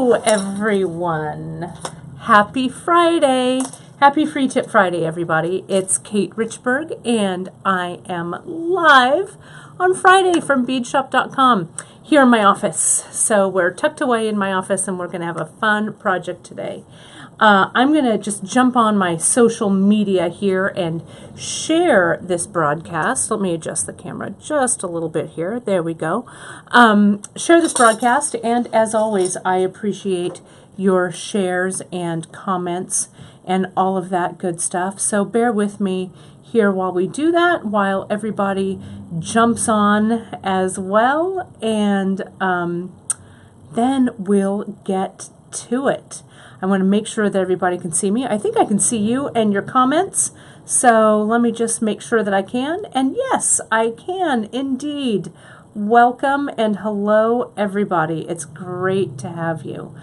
Hello, everyone. Happy Friday. Happy Free Tip Friday, everybody. It's Kate Richburg, and I am live on Friday from beadshopdotcom here in my office. So we're tucked away in my office, and we're going to have a fun project today. I'm going to just jump on my social media here and share this broadcast. Let me adjust the camera just a little bit here. There we go. Share this broadcast, and as always, I appreciate your shares and comments and all of that good stuff. So bear with me here while we do that, while everybody jumps on as well, and then we'll get to it. I want to make sure that everybody can see me. I think I can see you and your comments. So let me just make sure that I can. And yes, I can indeed. Welcome and hello, everybody. It's great to have you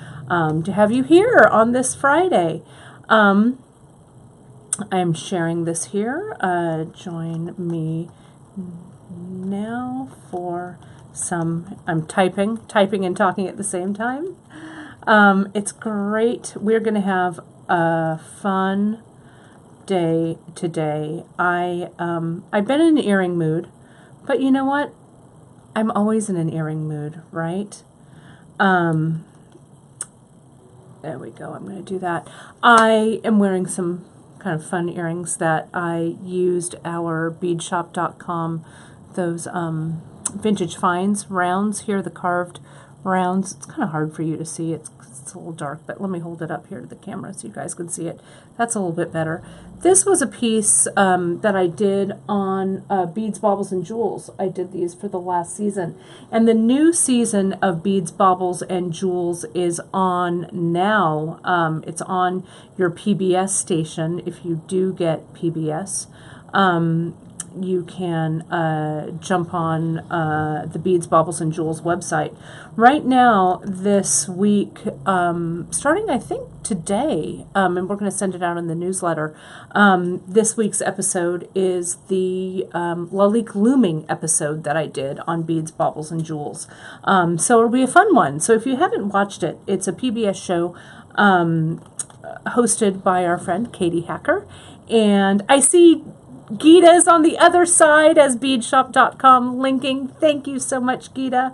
here on this Friday. I'm sharing this here. Join me now for some, I'm typing and talking at the same time. It's great. We're going to have a fun day today. I've been in an earring mood, but you know what? I'm always in an earring mood, right? There we go. I'm going to do that. I am wearing some kind of fun earrings that I used our beadshopdotcom, those vintage finds rounds here, the carved rounds. It's kind of hard for you to see. It's a little dark, but let me hold it up here to the camera so you guys can see it. That's a little bit better. This was a piece that I did on Beads, Baubles, and Jewels. I did these for the last season. And the new season of Beads, Baubles, and Jewels is on now. It's on your PBS station if you do get PBS. You can jump on the Beads, Baubles, and Jewels website. Right now, this week, starting I think today, and we're going to send it out in the newsletter, this week's episode is the Lalique Looming episode that I did on Beads, Baubles, and Jewels. So it'll be a fun one. So if you haven't watched it, it's a PBS show hosted by our friend Katie Hacker. And I see Gita's on the other side as beadshop.com linking. Thank you so much, Gita.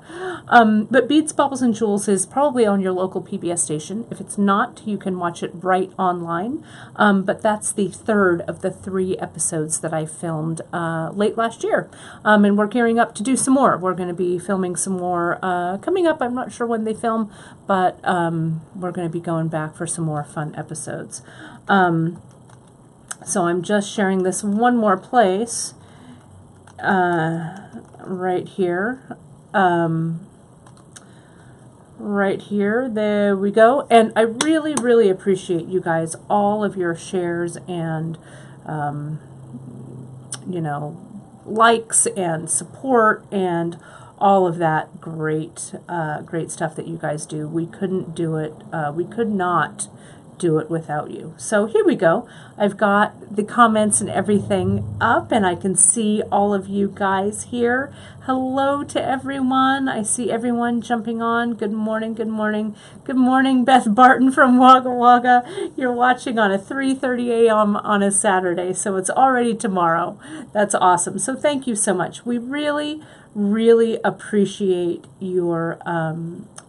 But Beads, Baubles, and Jewels is probably on your local PBS station. If it's not, you can watch it right online. But that's the third of the 3 episodes that I filmed late last year. And we're gearing up to do some more. We're going to be filming some more coming up. I'm not sure when they film, but we're going to be going back for some more fun episodes. So I'm just sharing this one more place, right here, right here, there we go. And I really, really appreciate you guys, all of your shares and, you know, likes and support and all of that great, great stuff that you guys do. We couldn't do it, we could not do it without you. So here we go. I've got the comments and everything up, and I can see all of you guys here. Hello to everyone. I see everyone jumping on. Good morning, good morning. Good morning, Beth Barton from Wagga Wagga. You're watching on a 3:30 a.m. on a Saturday, so it's already tomorrow. That's awesome. So thank you so much. We really, really appreciate your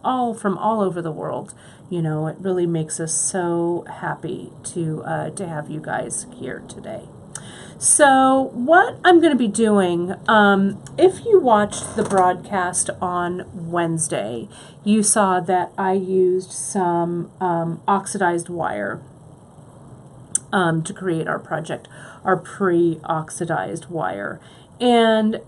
all from all over the world. You know, it really makes us so happy to have you guys here today. So what I'm going to be doing, if you watched the broadcast on Wednesday, you saw that I used some oxidized wire to create our project, our pre-oxidized wire. And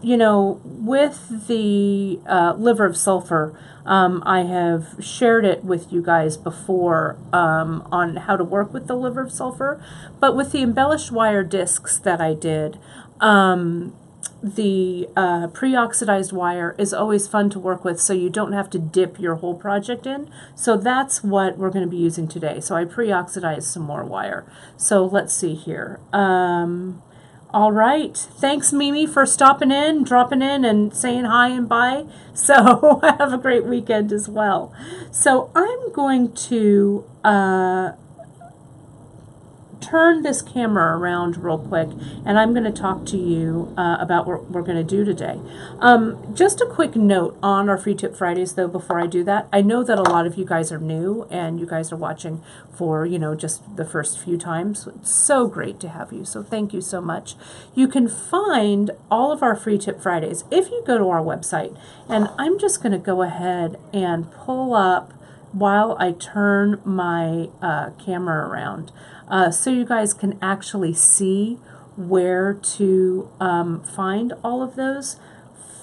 you know, with the liver of sulfur, I have shared it with you guys before on how to work with the liver of sulfur. But with the embellished wire discs that I did, the pre-oxidized wire is always fun to work with, so you don't have to dip your whole project in. So that's what we're going to be using today. So I pre-oxidized some more wire. So let's see here. All right. Thanks, Mimi, for stopping in, dropping in, and saying hi and bye. So have a great weekend as well. So I'm going to turn this camera around real quick, and I'm going to talk to you about what we're going to do today. Just a quick note on our Free Tip Fridays, though, before I do that. I know that a lot of you guys are new, and you guys are watching for, just the first few times. It's so great to have you, so thank you so much. You can find all of our Free Tip Fridays if you go to our website, and I'm just going to go ahead and pull up while I turn my camera around. So you guys can actually see where to find all of those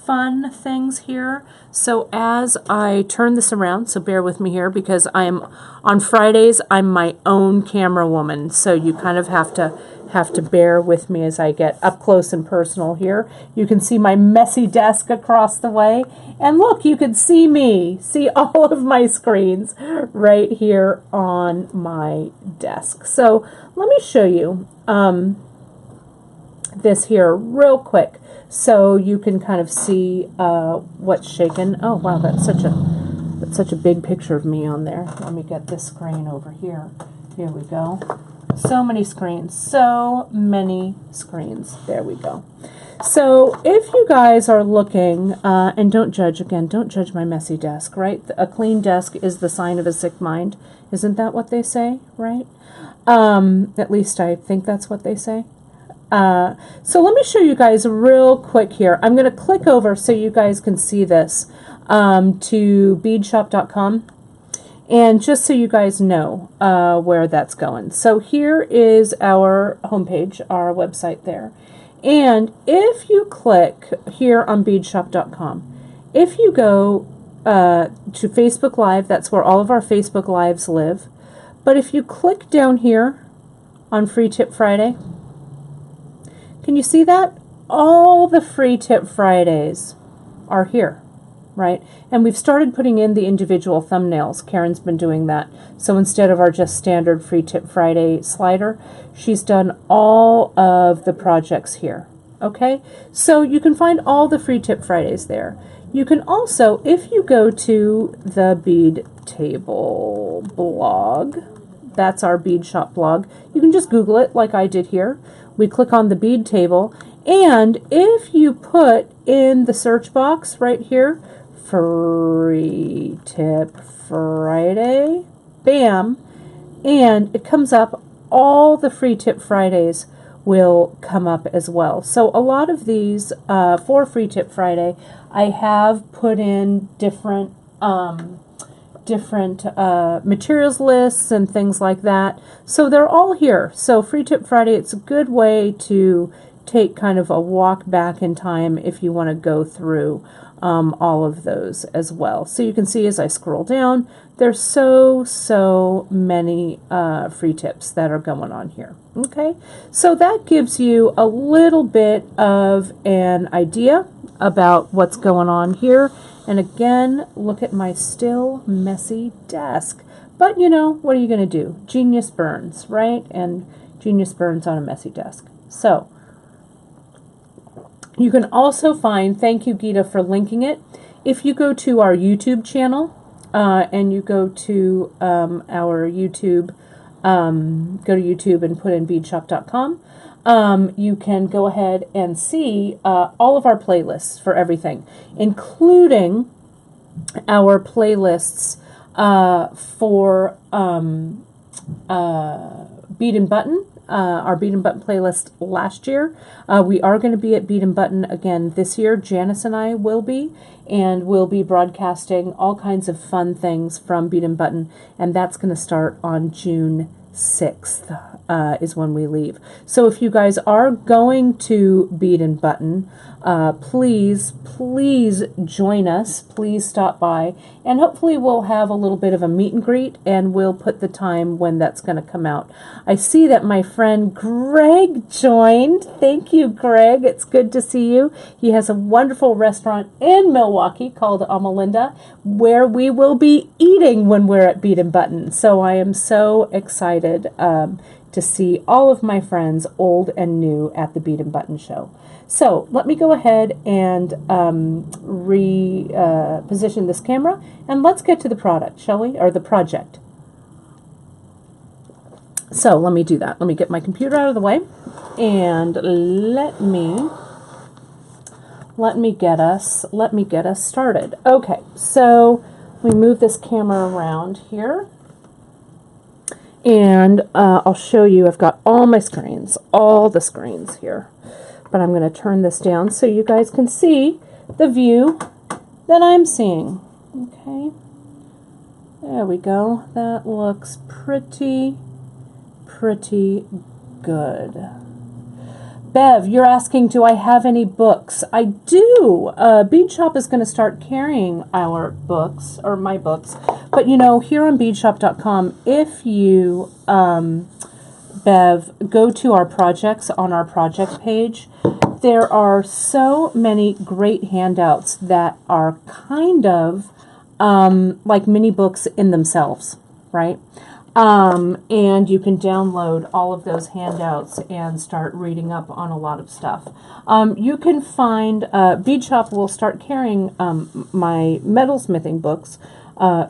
fun things here. So as I turn this around, so bear with me here, because on Fridays I'm my own camera woman, so you kind of have to bear with me as I get up close and personal here. You can see my messy desk across the way, and look, you can see all of my screens right here on my desk. So let me show you this here real quick so you can kind of see what's shaken. Oh wow, that's such a big picture of me on there. Let me get this screen over here. Here we go. So many screens. There we go. So if you guys are looking, and don't judge my messy desk, right? A clean desk is the sign of a sick mind. Isn't that what they say, right? At least I think that's what they say. So let me show you guys real quick here. I'm going to click over so you guys can see this to beadshopdotcom. And just so you guys know where that's going. So here is our homepage, our website there. And if you click here on beadshop.com, if you go to Facebook Live, that's where all of our Facebook Lives live. But if you click down here on Free Tip Friday, can you see that? All the Free Tip Fridays are here. Right? And we've started putting in the individual thumbnails. Karen's been doing that. So instead of our just standard Free Tip Friday slider, she's done all of the projects here. Okay? So you can find all the Free Tip Fridays there. You can also, if you go to the Bead Table blog, that's our bead shop blog, you can just Google it like I did here. We click on the bead table, and if you put in the search box right here, Free Tip Friday, bam, and it comes up, all the Free Tip Fridays will come up as well. So a lot of these, for Free Tip Friday, I have put in different materials lists and things like that. So they're all here. So Free Tip Friday, it's a good way to take kind of a walk back in time if you want to go through all of those as well. So you can see as I scroll down, there's so many free tips that are going on here. Okay, so that gives you a little bit of an idea about what's going on here. And again, look at my still messy desk. But what are you going to do? Genius burns, right? And genius burns on a messy desk. So you can also find, thank you Gita for linking it, if you go to our YouTube channel and you go to our YouTube, go to YouTube and put in beadshop.com, you can go ahead and see all of our playlists for everything, including our playlists for Bead and Button. Our Bead and Button playlist last year. We are going to be at Bead and Button again this year. Janice and I will be, and we'll be broadcasting all kinds of fun things from Bead and Button, and that's going to start on June 6th is when we leave. So if you guys are going to Bead and Button, please join us. Please stop by, and hopefully we'll have a little bit of a meet and greet, and we'll put the time when that's going to come out. I see that my friend Greg joined. Thank you, Greg. It's good to see you. He has a wonderful restaurant in Milwaukee called Amalinda, where we will be eating when we're at Bead and Button. So I am so excited to see all of my friends, old and new, at the Bead and Button Show. So let me go ahead and position this camera, and let's get to the product, shall we? Or the project. So let me do that. Let me get my computer out of the way, and let me get us started. Okay, so we move this camera around here, and I'll show you. I've got all my screens, all the screens here, but I'm going to turn this down so you guys can see the view that I'm seeing. Okay, there we go. That looks pretty good. Bev, you're asking, do I have any books? I do. Bead Shop is going to start carrying our books, or my books. But, you know, here on beadshopdotcom, if you, Bev, go to our projects on our project page, there are so many great handouts that are kind of like mini books in themselves, right? And you can download all of those handouts and start reading up on a lot of stuff. You can find, Bead Shop will start carrying my metalsmithing books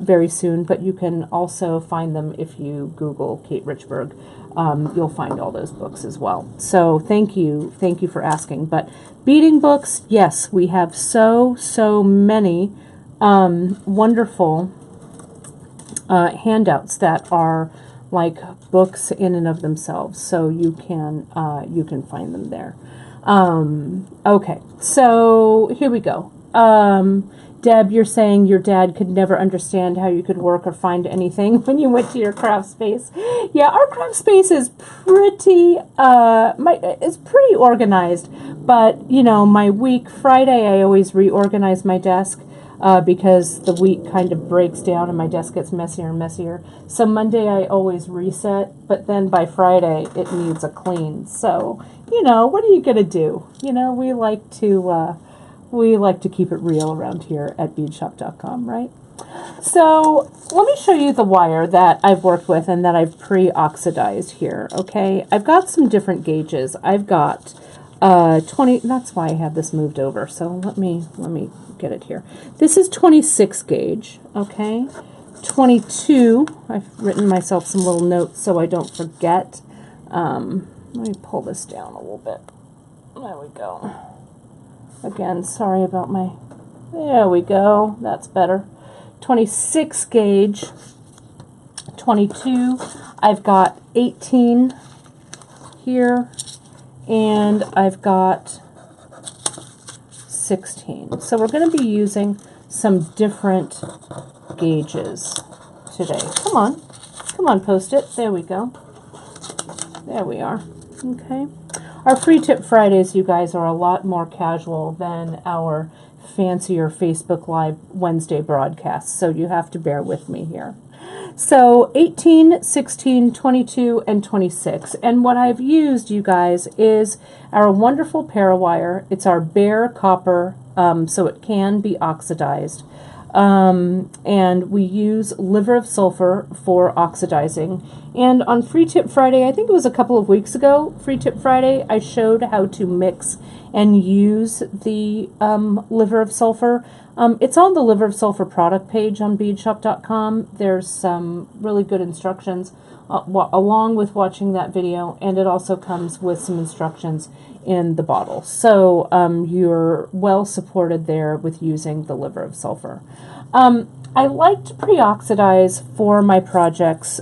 very soon, but you can also find them if you Google Kate Richburg. You'll find all those books as well. So thank you for asking. But beading books, yes, we have so many wonderful handouts that are like books in and of themselves, so you can find them there. Okay, so here we go. Deb, you're saying your dad could never understand how you could work or find anything when you went to your craft space. Yeah, our craft space is pretty pretty organized, but you know, my week Friday I always reorganize my desk. Because the week kind of breaks down and my desk gets messier and messier. So Monday I always reset, but then by Friday it needs a clean. So, you know, what are you going to do? You know, we like to keep it real around here at beadshop.com, right? So let me show you the wire that I've worked with and that I've pre-oxidized here, okay? I've got some different gauges. I've got 20, that's why I had this moved over. So let me get it here. This is 26 gauge, okay? 22, I've written myself some little notes so I don't forget. Let me pull this down a little bit. There we go. Again, sorry about my, there we go, that's better. 26 gauge, 22, I've got 18 here, and I've got 16. So we're going to be using some different gauges today. Come on, Post-it. There we go. There we are. Okay. Our free tip Fridays, you guys, are a lot more casual than our fancier Facebook Live Wednesday broadcasts, so you have to bear with me here. So 18, 16, 22, and 26. And what I've used, you guys, is our wonderful parawire. It's our bare copper, so it can be oxidized. And we use liver of sulfur for oxidizing. And on Free Tip Friday, I think it was a couple of weeks ago, Free Tip Friday, I showed how to mix and use the liver of sulfur. It's on the liver of sulfur product page on beadshop.com. There's some really good instructions along with watching that video, and it also comes with some instructions in the bottle. So you're well supported there with using the liver of sulfur. I like to pre-oxidize for my projects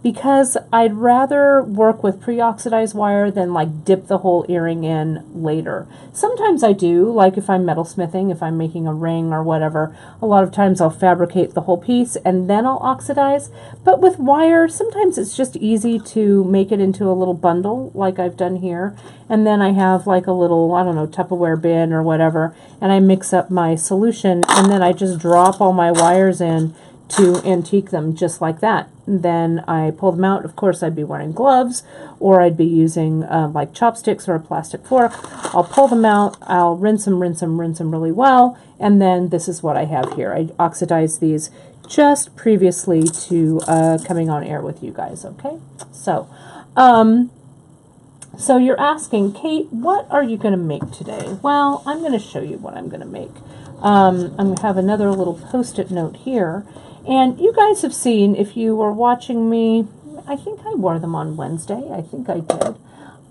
because I'd rather work with pre-oxidized wire than like dip the whole earring in later. Sometimes I do, like if I'm metalsmithing, if I'm making a ring or whatever, a lot of times I'll fabricate the whole piece and then I'll oxidize. But with wire, sometimes it's just easy to make it into a little bundle like I've done here. And then I have like a little, I don't know, Tupperware bin or whatever, and I mix up my solution and then I just drop all my wires in to antique them just like that. then I pull them out. Of course, I'd be wearing gloves, or I'd be using like chopsticks or a plastic fork. I'll pull them out, I'll rinse them really well, and then this is what I have here. I oxidized these just previously to coming on air with you guys, okay? So, so you're asking, Kate, what are you going to make today? Well, I'm going to show you what I'm going to make. I'm going to have another little post-it note here. And you guys have seen, if you were watching me, I think I wore them on Wednesday. I think I did.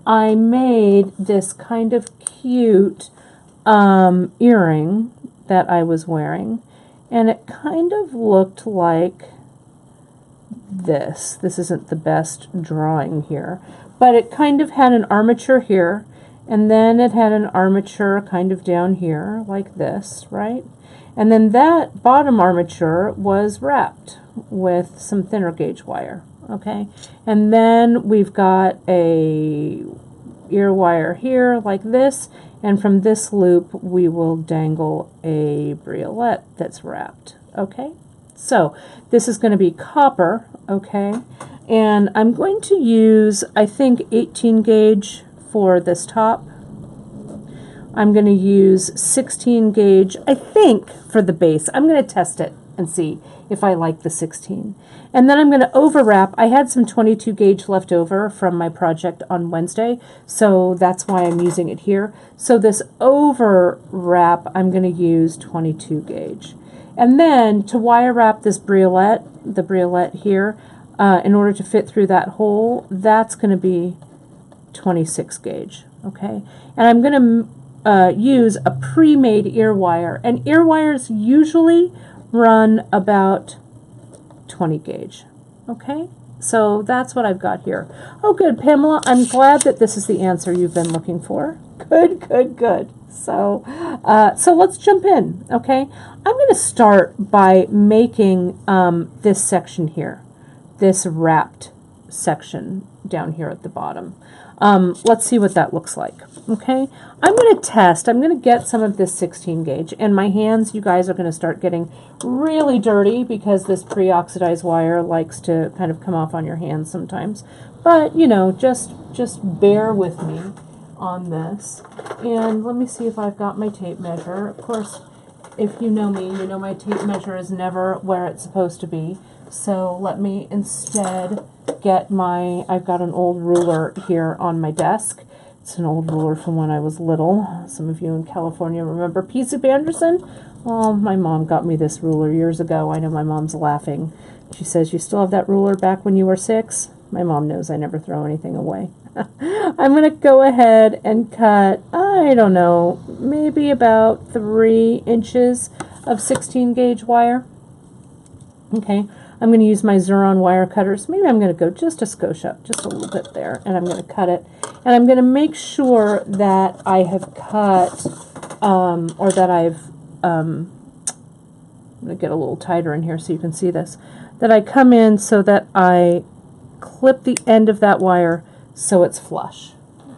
I made this kind of cute earring that I was wearing. And it kind of looked like this. This isn't the best drawing here. But it kind of had an armature here. And then it had an armature kind of down here, like this, right? And then that bottom armature was wrapped with some thinner gauge wire, okay? And then we've got a ear wire here, like this. And from this loop, we will dangle a briolette that's wrapped, okay? So this is going to be copper, okay? And I'm going to use, I think, 18 gauge for this top. I'm going to use 16 gauge, I think, for the base. I'm going to test it and see if I like the 16. And then I'm going to overwrap. I had some 22 gauge left over from my project on Wednesday, so that's why I'm using it here. So this overwrap, I'm going to use 22 gauge. And then to wire wrap this briolette, the briolette here, in order to fit through that hole, that's going to be 26 gauge, okay? And I'm going to use a pre-made ear wire, and ear wires usually run about 20 gauge, okay? So that's what I've got here. Oh, good, Pamela. I'm glad that this is the answer you've been looking for. Good, good, good. So, so let's jump in, okay? I'm going to start by making this section here, this wrapped section down here at the bottom. Let's see what that looks like, okay? I'm going to test. I'm going to get some of this 16 gauge, and my hands, you guys, are going to start getting really dirty because this pre-oxidized wire likes to kind of come off on your hands sometimes. But, you know, just bear with me on this. And let me see if I've got my tape measure. Of course, if you know me, you know my tape measure is never where it's supposed to be. So let me instead get my, I've got an old ruler here on my desk. It's an old ruler from when I was little. Some of you in California remember P. Soup Anderson? Oh, my mom got me this ruler years ago. I know my mom's laughing. She says, "You still have that ruler back when you were 6? My mom knows I never throw anything away. I'm going to go ahead and cut, I don't know, maybe about 3 inches of 16 gauge wire. Okay. I'm going to use my Xuron wire cutters. Maybe I'm going to go just a skosh up, just a little bit there, and I'm going to cut it. And I'm going to make sure that I have cut, or that I've, I'm going to get a little tighter in here so you can see this, that I come in so that I clip the end of that wire so it's flush.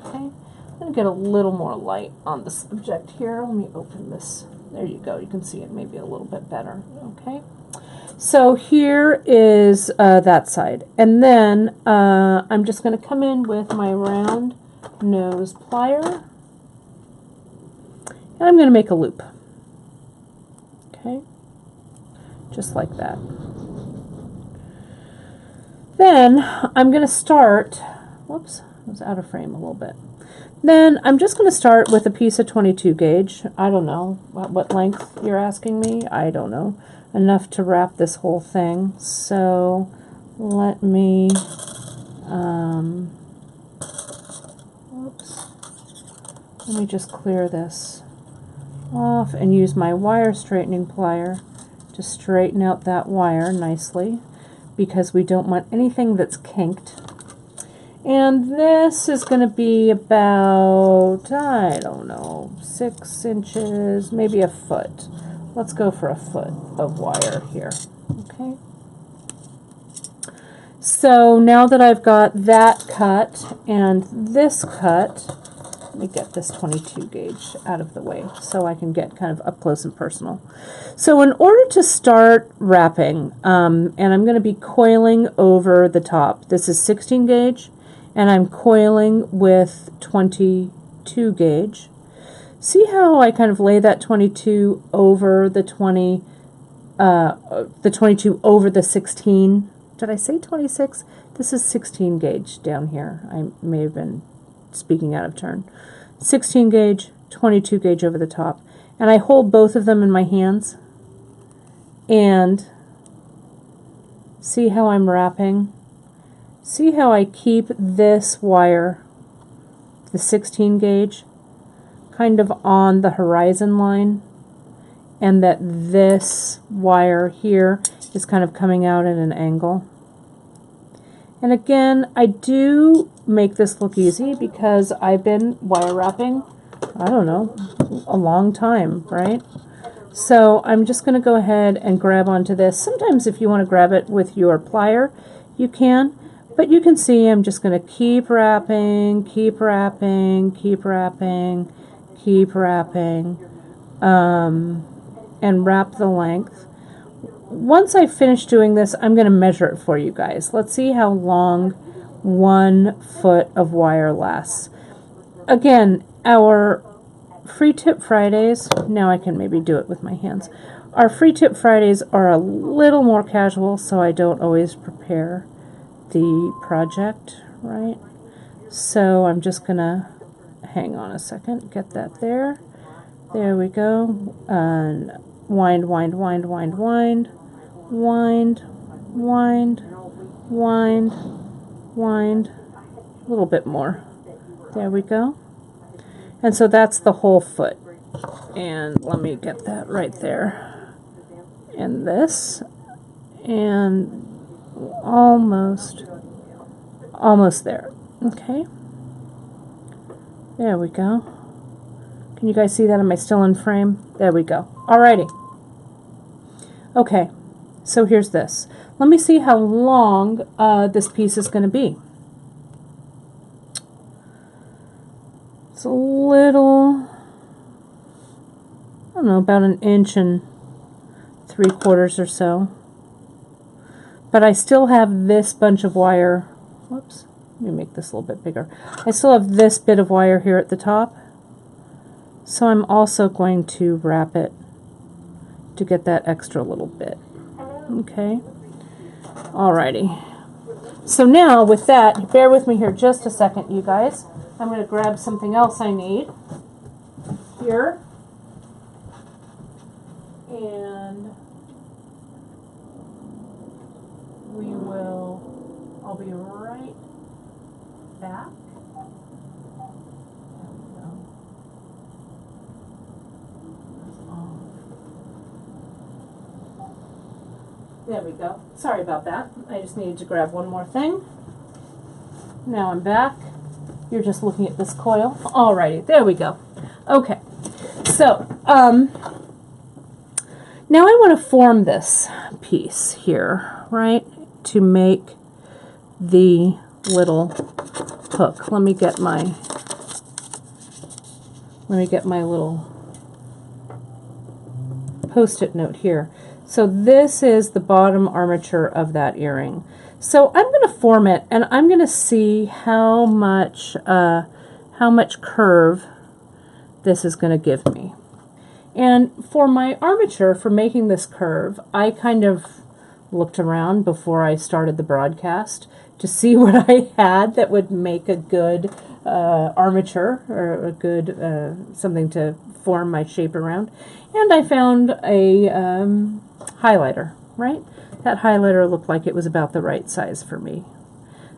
Okay, I'm going to get a little more light on the subject here. Let me open this. There you go. You can see it maybe a little bit better. Okay. So here is that side, and then I'm just going to come in with my round nose plier, and I'm going to make a loop. Okay, just like that. Then I'm going to start, whoops, I was out of frame a little bit. Then I'm just going to start with a piece of 22 gauge. I don't know what length you're asking me. I don't know. Enough to wrap this whole thing. So let me, whoops, let me just clear this off and use my wire straightening plier to straighten out that wire nicely, because we don't want anything that's kinked. And this is going to be about, I don't know, 6 inches, maybe a foot. Let's go for a foot of wire here, okay? So now that I've got that cut and this cut, Let me get this 22 gauge out of the way so I can get kind of up close and personal. So in order to start wrapping, and I'm going to be coiling over the top. This is 16 gauge, and I'm coiling with 22 gauge. See how I kind of lay that 22 over the 22 over the 16. Did I say 26? This is 16 gauge down here. I may have been speaking out of turn. 16 gauge, 22 gauge over the top. And I hold both of them in my hands. And see how I'm wrapping? See how I keep this wire, the 16 gauge, kind of on the horizon line, and that this wire here is kind of coming out at an angle. And again, I do make this look easy because I've been wire wrapping, I don't know, a long time, right? So I'm just going to go ahead and grab onto this. Sometimes if you want to grab it with your plier, you can, but you can see I'm just going to keep wrapping, keep wrapping, keep wrapping, keep wrapping, and wrap the length. Once I finish doing this, I'm going to measure it for you guys. Let's see how long 1 foot of wire lasts. Again, our free tip Fridays, now I can maybe do it with my hands. Our free tip Fridays are a little more casual, so I don't always prepare the project, right? So I'm just going to, hang on a second, get that there. There we go. And wind, wind, wind, wind, wind. Wind, wind, wind, wind, a little bit more. There we go. And so that's the whole foot. And let me get that right there. And this, and almost there. Okay. There we go. Can you guys see that? Am I still in frame? There we go. Alrighty. Okay. So here's this. Let me see how long this piece is going to be. It's a little, I don't know, about 1 3/4 or so. But I still have this bunch of wire. Whoops. Let me make this a little bit bigger. I still have this bit of wire here at the top. So I'm also going to wrap it to get that extra little bit. Okay, alrighty. So now with that, bear with me here just a second, you guys. I'm going to grab something else I need here. And I'll be right back. There we go. Sorry about that. I just needed to grab one more thing. Now I'm back. You're just looking at this coil. Alrighty, there we go. Okay, so now I want to form this piece here, right, to make the little hook. Let me get my little Post-it note here. So this is the bottom armature of that earring. So I'm going to form it, and I'm going to see how much curve this is going to give me. And for my armature, for making this curve, I kind of looked around before I started the broadcast to see what I had that would make a good armature, or a good something to form my shape around. And I found a highlighter, right? That highlighter looked like it was about the right size for me.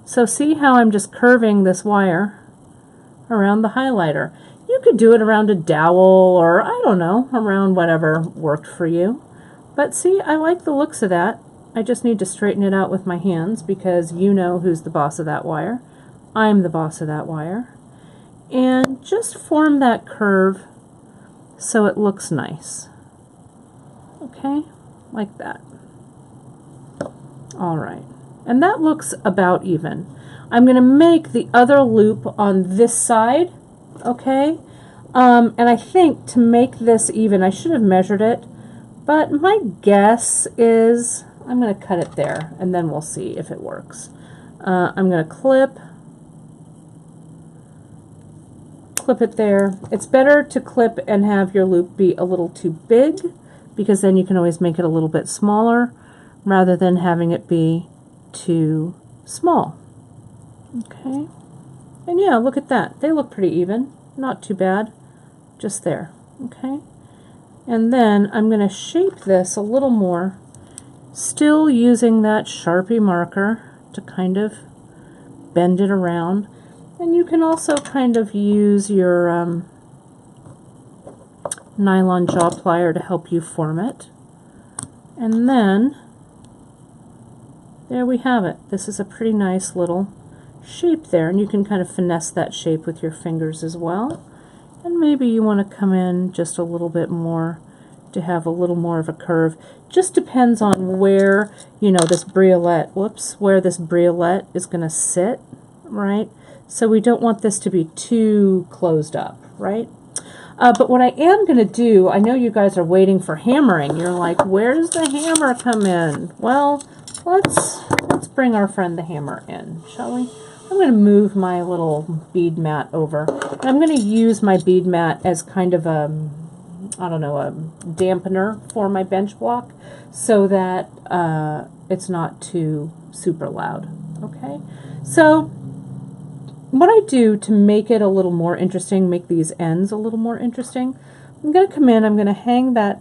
So see how I'm just curving this wire around the highlighter. You could do it around a dowel, or I don't know, around whatever worked for you. But see, I like the looks of that. I just need to straighten it out with my hands because you know who's the boss of that wire. I'm the boss of that wire. And just form that curve so it looks nice. Okay, like that. All right, and that looks about even. I'm going to make the other loop on this side okay? And I think to make this even, I should have measured it, but my guess is I'm going to cut it there, and then we'll see if it works. I'm going to clip it there. It's better to clip and have your loop be a little too big, because then you can always make it a little bit smaller rather than having it be too small. Okay, and yeah, look at that. They look pretty even, not too bad, just there. Okay, and then I'm going to shape this a little more, still using that Sharpie marker to kind of bend it around. And you can also kind of use your nylon jaw plier to help you form it. And then there we have it. This is a pretty nice little shape there, and you can kind of finesse that shape with your fingers as well. And maybe you want to come in just a little bit more to have a little more of a curve. Just depends on where, you know, this briolette, where this briolette is going to sit, right? So we don't want this to be too closed up, right? But what I am going to do, I know you guys are waiting for hammering. You're like, where does the hammer come in? Well, let's bring our friend the hammer in, shall we? I'm going to move my little bead mat over. And I'm going to use my bead mat as kind of a, I don't know, a dampener for my bench block so that it's not too super loud. Okay, so what I do to make it a little more interesting, make these ends a little more interesting, I'm going to come in, I'm going to hang that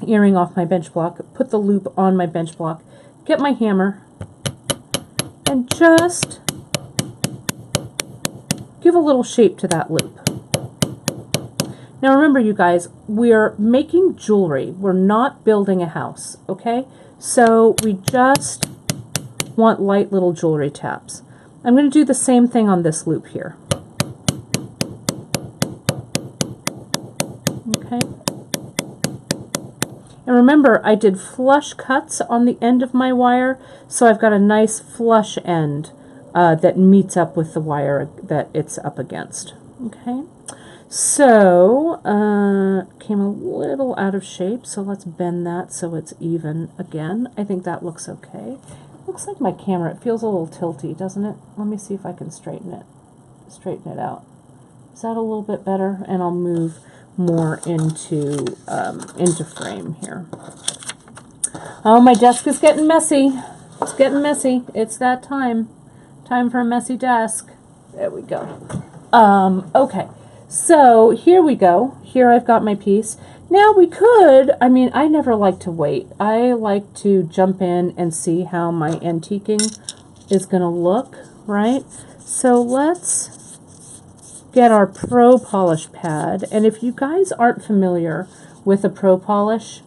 earring off my bench block, put the loop on my bench block, get my hammer, and just give a little shape to that loop. Now remember, you guys, we're making jewelry. We're not building a house, okay? So we just want light little jewelry taps. I'm going to do the same thing on this loop here. Okay. And remember, I did flush cuts on the end of my wire, so I've got a nice flush end that meets up with the wire that it's up against. Okay. So, came a little out of shape, so let's bend that so it's even again. I think that looks okay. Looks like my camera, it feels a little tilty, doesn't it? Let me see if I can straighten it out. Is that a little bit better? And I'll move more into frame here. Oh, my desk is getting messy. It's getting messy. It's that time. Time for a messy desk. There we go. Okay. So here we go. Here I've got my piece. Now we could, I mean, I never like to wait. I like to jump in and see how my antiquing is going to look, right? So let's get our Pro Polish pad. And if you guys aren't familiar with a Pro Polish,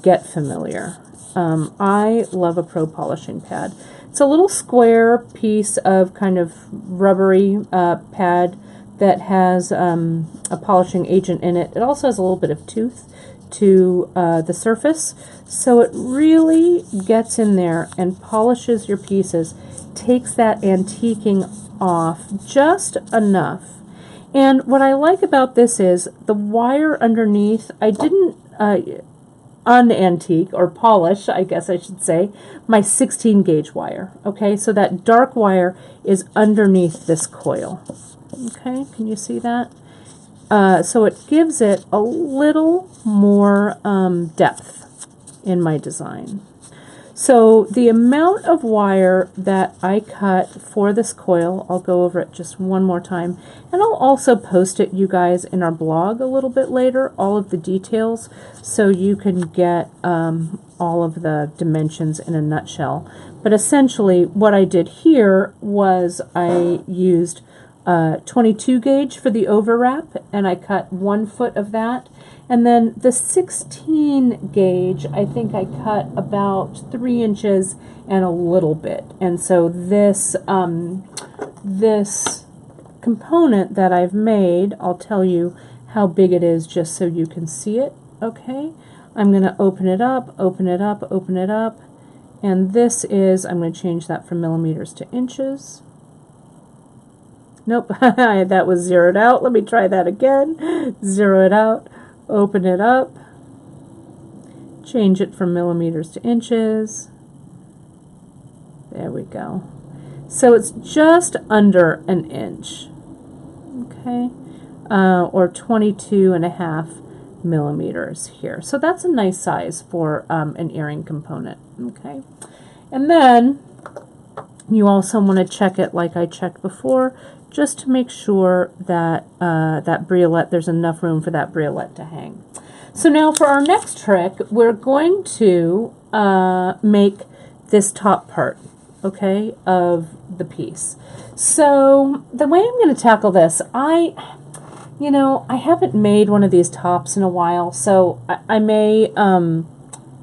get familiar. I love a Pro Polishing pad. It's a little square piece of kind of rubbery pad that has a polishing agent in it. It also has a little bit of tooth to the surface, so it really gets in there and polishes your pieces, takes that antiquing off just enough. And what I like about this is the wire underneath, I didn't unantique or polish, I guess I should say, my 16 gauge wire. Okay, so that dark wire is underneath this coil. Okay, can you see that? So it gives it a little more depth in my design. So the amount of wire that I cut for this coil, I'll go over it just one more time, and I'll also post it, you guys, in our blog a little bit later, all of the details, so you can get all of the dimensions in a nutshell. But essentially what I did here was I used 22 gauge for the overwrap, and I cut 1 foot of that. And then the 16 gauge, I think I cut about 3 inches and a little bit. And so this this component that I've made, I'll tell you how big it is just so you can see it. Okay, I'm going to open it up, open it up, open it up. And this is, I'm going to change that from millimeters to inches. Nope, that was zeroed out. Let me try that again. Zero it out, open it up, change it from millimeters to inches. There we go. So it's just under an inch, okay, or 22.5 millimeters here. So that's a nice size for an earring component, okay. And then you also want to check it like I checked before, just to make sure that that briolette, there's enough room for that briolette to hang. So now for our next trick, we're going to make this top part, okay, of the piece. So the way I'm going to tackle this, I haven't made one of these tops in a while, so I may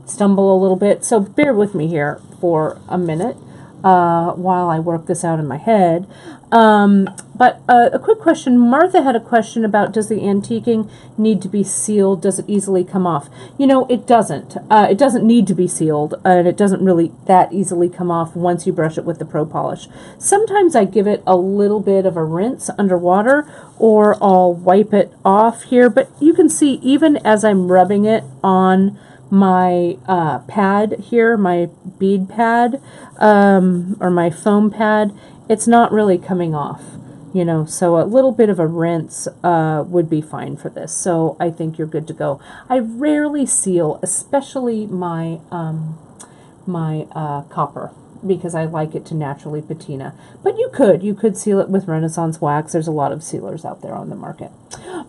stumble a little bit, so bear with me here for a minute while I work this out in my head. But a quick question. Martha had a question about, does the antiquing need to be sealed? Does it easily come off? You know, it doesn't. It doesn't need to be sealed, and it doesn't really that easily come off once you brush it with the Pro Polish. Sometimes I give it a little bit of a rinse underwater, or I'll wipe it off here, but you can see even as I'm rubbing it on my pad here, my bead pad, or my foam pad, it's not really coming off, you know, so a little bit of a rinse would be fine for this. So I think you're good to go. I rarely seal, especially my copper, because I like it to naturally patina. But you could seal it with Renaissance wax. There's a lot of sealers out there on the market.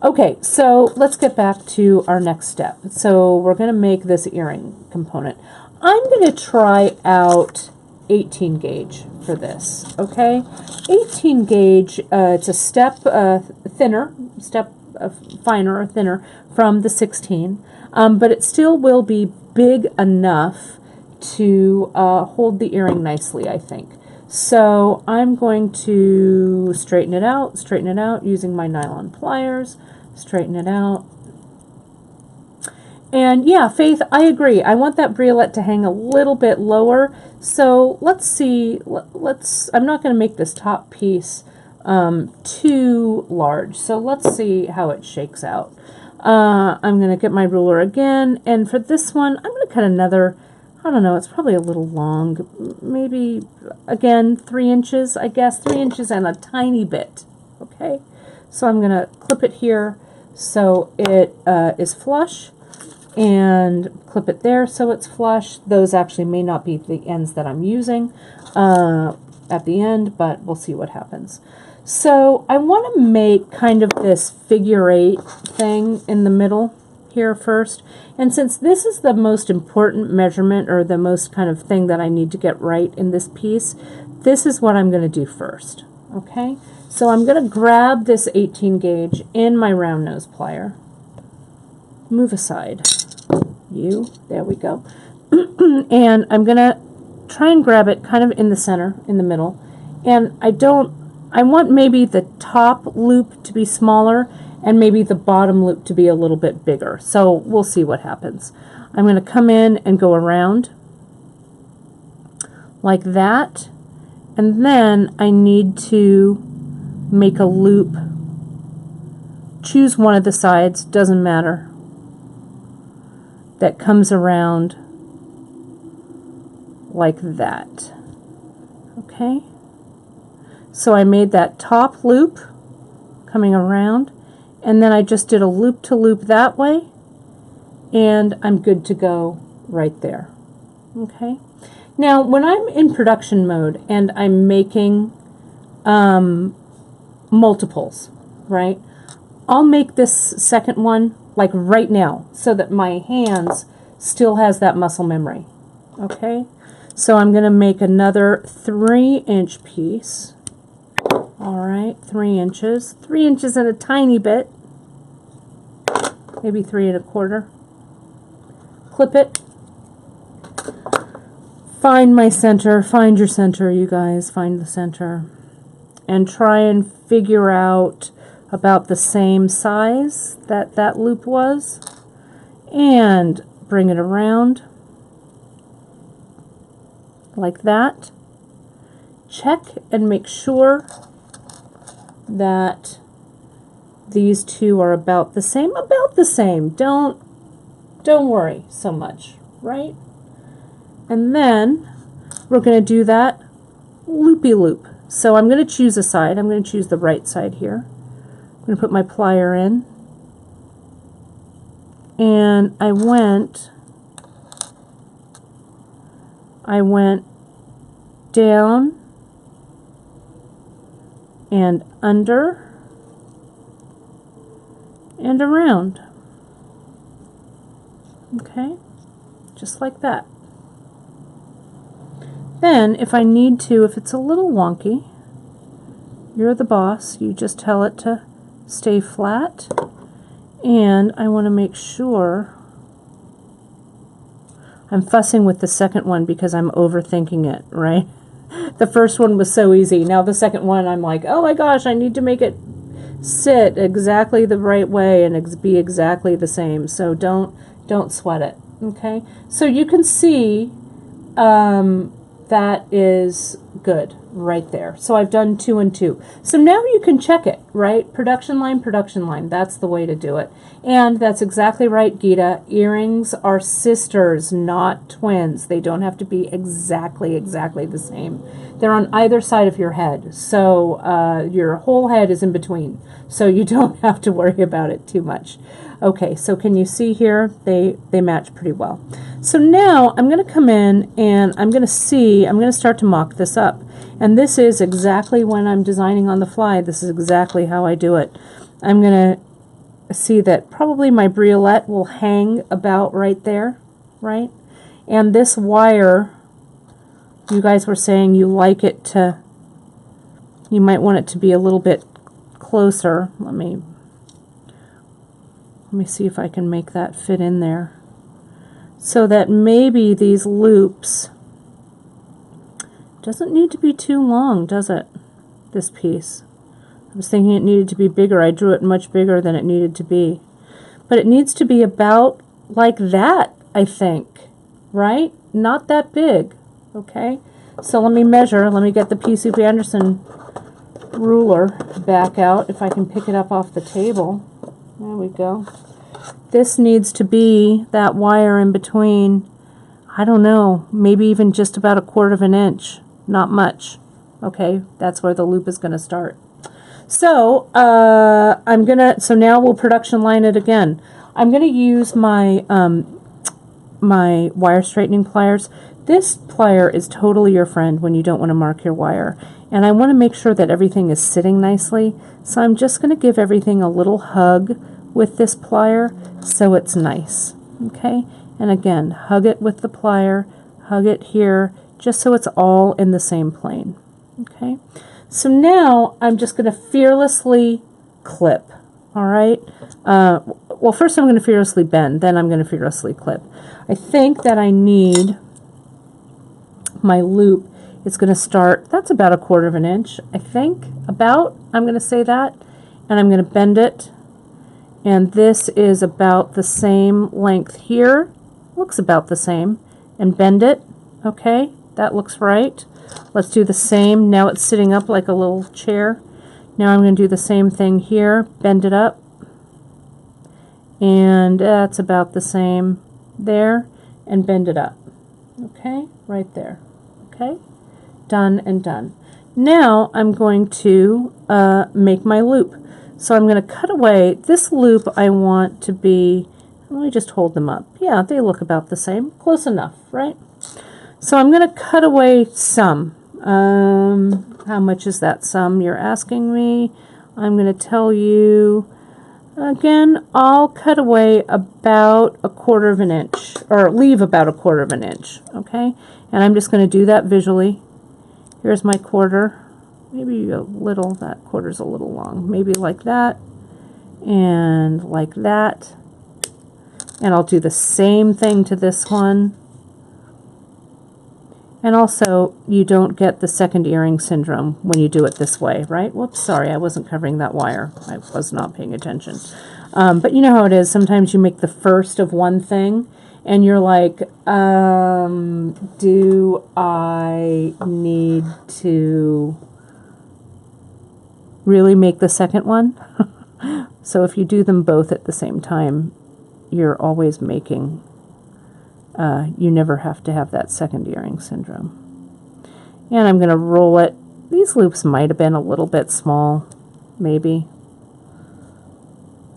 Okay, so let's get back to our next step. So we're going to make this earring component. I'm going to try out 18 gauge for this, okay? 18 gauge, it's a step finer or thinner from the 16, but it still will be big enough to hold the earring nicely, I think. So I'm going to straighten it out using my nylon pliers, straighten it out. And yeah, Faith, I agree. I want that briolette to hang a little bit lower. So let's see, I'm not going to make this top piece too large. So let's see how it shakes out. I'm going to get my ruler again. And for this one, I'm going to cut another, I don't know, it's probably a little long. Maybe, again, 3 inches, I guess. 3 inches and a tiny bit. Okay? So I'm going to clip it here so it is flush. And clip it there so it's flush. Those actually may not be the ends that I'm using at the end, but we'll see what happens. So I want to make kind of this figure 8 thing in the middle here first. And since this is the most important measurement, or the most kind of thing that I need to get right in this piece, this is what I'm going to do first. Okay? So I'm going to grab this 18 gauge in my round nose plier. Move aside. There we go. And I'm going to try and grab it kind of in the center, in the middle. And I want maybe the top loop to be smaller and maybe the bottom loop to be a little bit bigger. So we'll see what happens. I'm going to come in and go around like that. And then I need to make a loop. Choose one of the sides, doesn't matter, that comes around like that. Okay? So I made that top loop coming around, and then I just did a loop to loop that way, and I'm good to go right there. Okay? Now, when I'm in production mode and I'm making multiples, right? I'll make this second one like right now so that my hands still has that muscle memory. Okay? So I'm going to make another 3-inch piece. All right, 3 inches. 3 inches and a tiny bit. Maybe 3 1/4. Clip it. Find my center. Find your center, you guys. Find the center. And try and figure out about the same size that that loop was, and bring it around like that. Check and make sure that these two are about the same. Don't worry so much, right? And then we're going to do that loopy loop. So I'm going to choose a side. I'm going to choose the right side here. I'm going to put my plier in. And I went down and under and around. Okay, just like that. Then, if I need to, if it's a little wonky, you're the boss, you just tell it to stay flat. And I want to make sure I'm fussing with the second one because I'm overthinking it, right? The first one was so easy. Now the second one, I'm like, oh my gosh, I need to make it sit exactly the right way and be exactly the same. So don't sweat it, okay? So you can see that is good right there. So I've done 2 and 2. So now you can check it, right? Production line. That's the way to do it. And that's exactly right, Gita. Earrings are sisters, not twins. They don't have to be exactly the same. They're on either side of your head. So your whole head is in between. So you don't have to worry about it too much. Okay, so can you see here? They match pretty well. So now I'm going to come in and I'm going to start to mock this up. And this is exactly when I'm designing on the fly. This is exactly how I do it. I'm going to see that probably my briolette will hang about right there, right? And this wire, you guys were saying you like it to, you might want it to be a little bit closer. Let me see if I can make that fit in there. So that maybe these loops, doesn't need to be too long, does it? This piece. I was thinking it needed to be bigger. I drew it much bigger than it needed to be. But it needs to be about like that, I think. Right? Not that big. Okay? So let me measure. Let me get the P.C.B. Anderson ruler back out if I can pick it up off the table. There we go. This needs to be that wire in between, I don't know, maybe even just about 1/4 of an inch. Not much. Okay, that's where the loop is going to start. So so now we'll production line it again. I'm going to use my my wire straightening pliers. This plier is totally your friend when you don't want to mark your wire. And I want to make sure that everything is sitting nicely. So I'm just going to give everything a little hug with this plier so it's nice. Okay? And again, hug it with the plier, hug it here, just so it's all in the same plane. Okay? So now I'm just going to fearlessly clip. All right? Well, first I'm going to fearlessly bend, then I'm going to fearlessly clip. I think that I need my loop. It's going to start, that's about 1/4 of an inch, I think, about, I'm going to say that, and I'm going to bend it, and this is about the same length here, looks about the same, and bend it, okay, that looks right. Let's do the same, now it's sitting up like a little chair. Now I'm going to do the same thing here, bend it up, and that's about the same there, and bend it up, okay, right there, okay. Done and done. Now I'm going to make my loop. So I'm going to cut away. This loop I want to be, let me just hold them up. Yeah, they look about the same. Close enough, right? So I'm going to cut away some. How much is that some, you're asking me? I'm going to tell you, again, I'll cut away about 1/4 of an inch, or leave about 1/4 of an inch, okay? And I'm just going to do that visually. Here's my 1/4, maybe a little, that 1/4's a little long, maybe like that, and like that, and I'll do the same thing to this one. And also, you don't get the second earring syndrome when you do it this way, right? Whoops, sorry, I wasn't covering that wire. I was not paying attention. But you know how it is, sometimes you make the first of one thing, and you're like, do I need to really make the second one. So if you do them both at the same time, you're always making, you never have to have that second earring syndrome. And I'm going to roll it. These loops might have been a little bit small, maybe.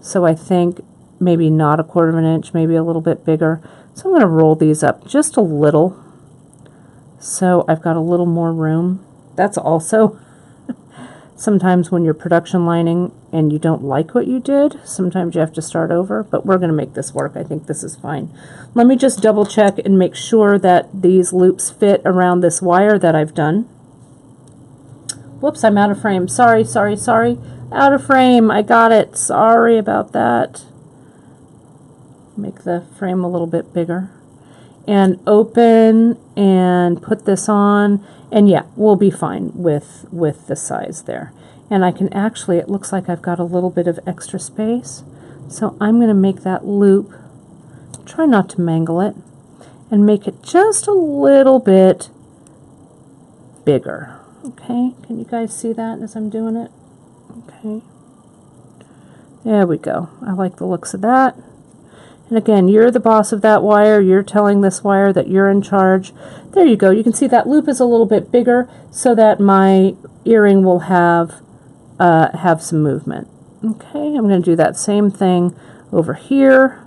So I think maybe not 1/4 inch, maybe a little bit bigger. So I'm going to roll these up just a little, so I've got a little more room. That's also sometimes when you're production lining and you don't like what you did, sometimes you have to start over, but we're going to make this work. I think this is fine. Let me just double check and make sure that these loops fit around this wire that I've done. Whoops, I'm out of frame. Sorry. Out of frame. I got it. Sorry about that. Make the frame a little bit bigger. And open and put this on. And yeah, we'll be fine with the size there. And I can actually, it looks like I've got a little bit of extra space. So I'm going to make that loop, try not to mangle it, and make it just a little bit bigger. Okay, can you guys see that as I'm doing it? Okay. There we go. I like the looks of that. And again, you're the boss of that wire. You're telling this wire that you're in charge. There you go. You can see that loop is a little bit bigger so that my earring will have some movement. Okay, I'm going to do that same thing over here.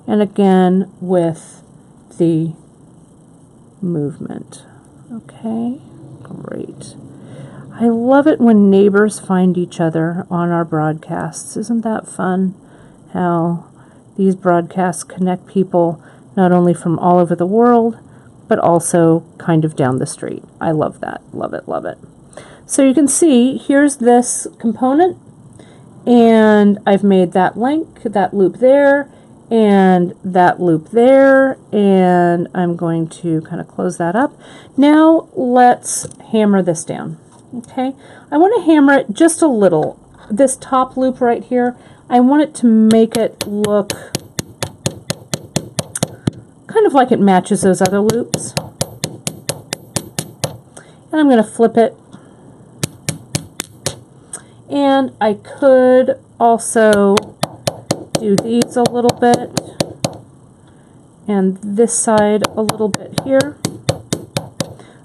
And again with the movement. Okay, great. I love it when neighbors find each other on our broadcasts. Isn't that fun? How these broadcasts connect people not only from all over the world, but also kind of down the street. I love that. Love it, love it. So you can see, here's this component, and I've made that link, that loop there, and that loop there, and I'm going to kind of close that up. Now let's hammer this down. Okay, I want to hammer it just a little. This top loop right here, I want it to make it look kind of like it matches those other loops. And I'm going to flip it. And I could also do these a little bit, and this side a little bit here.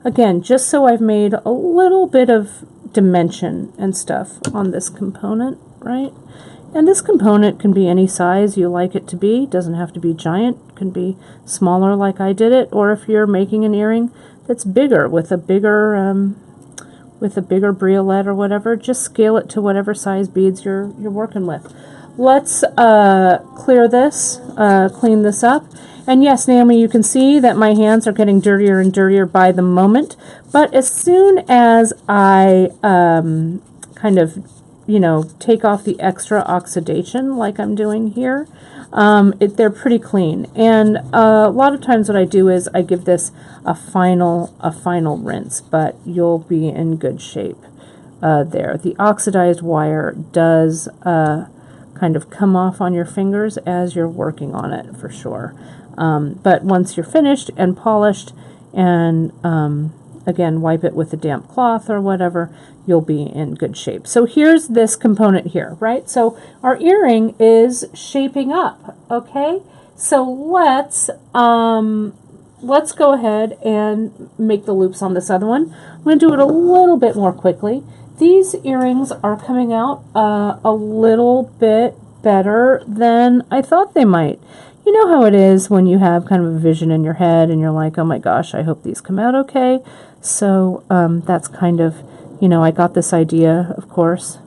Again, just so I've made a little bit of dimension and stuff on this component, right? And this component can be any size you like it to be. It doesn't have to be giant. It can be smaller like I did it, or if you're making an earring that's bigger with a bigger briolette or whatever, just scale it to whatever size beads you're working with. Let's clear this, clean this up. And yes, Naomi, you can see that my hands are getting dirtier and dirtier by the moment. But as soon as I kind of, take off the extra oxidation like I'm doing here, they're pretty clean. And a lot of times what I do is I give this a final rinse, but you'll be in good shape there. The oxidized wire does kind of come off on your fingers as you're working on it for sure. But once you're finished and polished and again wipe it with a damp cloth or whatever, you'll be in good shape. So here's this component here, right? So our earring is shaping up, okay? So let's go ahead and make the loops on this other one. I'm going to do it a little bit more quickly. These earrings are coming out a little bit better than I thought they might. You know how it is when you have kind of a vision in your head and you're like, oh my gosh, I hope these come out okay. So that's kind of, I got this idea, of course,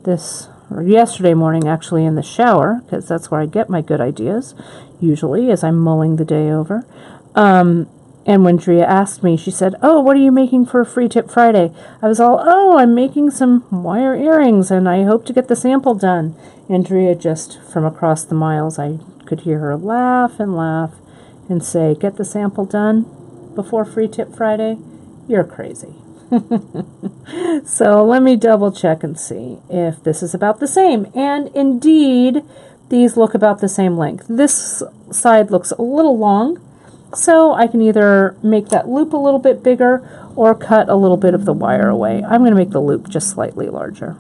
yesterday morning actually in the shower, because that's where I get my good ideas, usually, as I'm mulling the day over. And when Drea asked me, she said, oh, what are you making for Free Tip Friday? I was all, oh, I'm making some wire earrings, and I hope to get the sample done. And Drea, just from across the miles, I could hear her laugh and say, get the sample done before Free Tip Friday? You're crazy. So let me double check and see if this is about the same. And indeed, these look about the same length. This side looks a little long, so I can either make that loop a little bit bigger or cut a little bit of the wire away. I'm going to make the loop just slightly larger.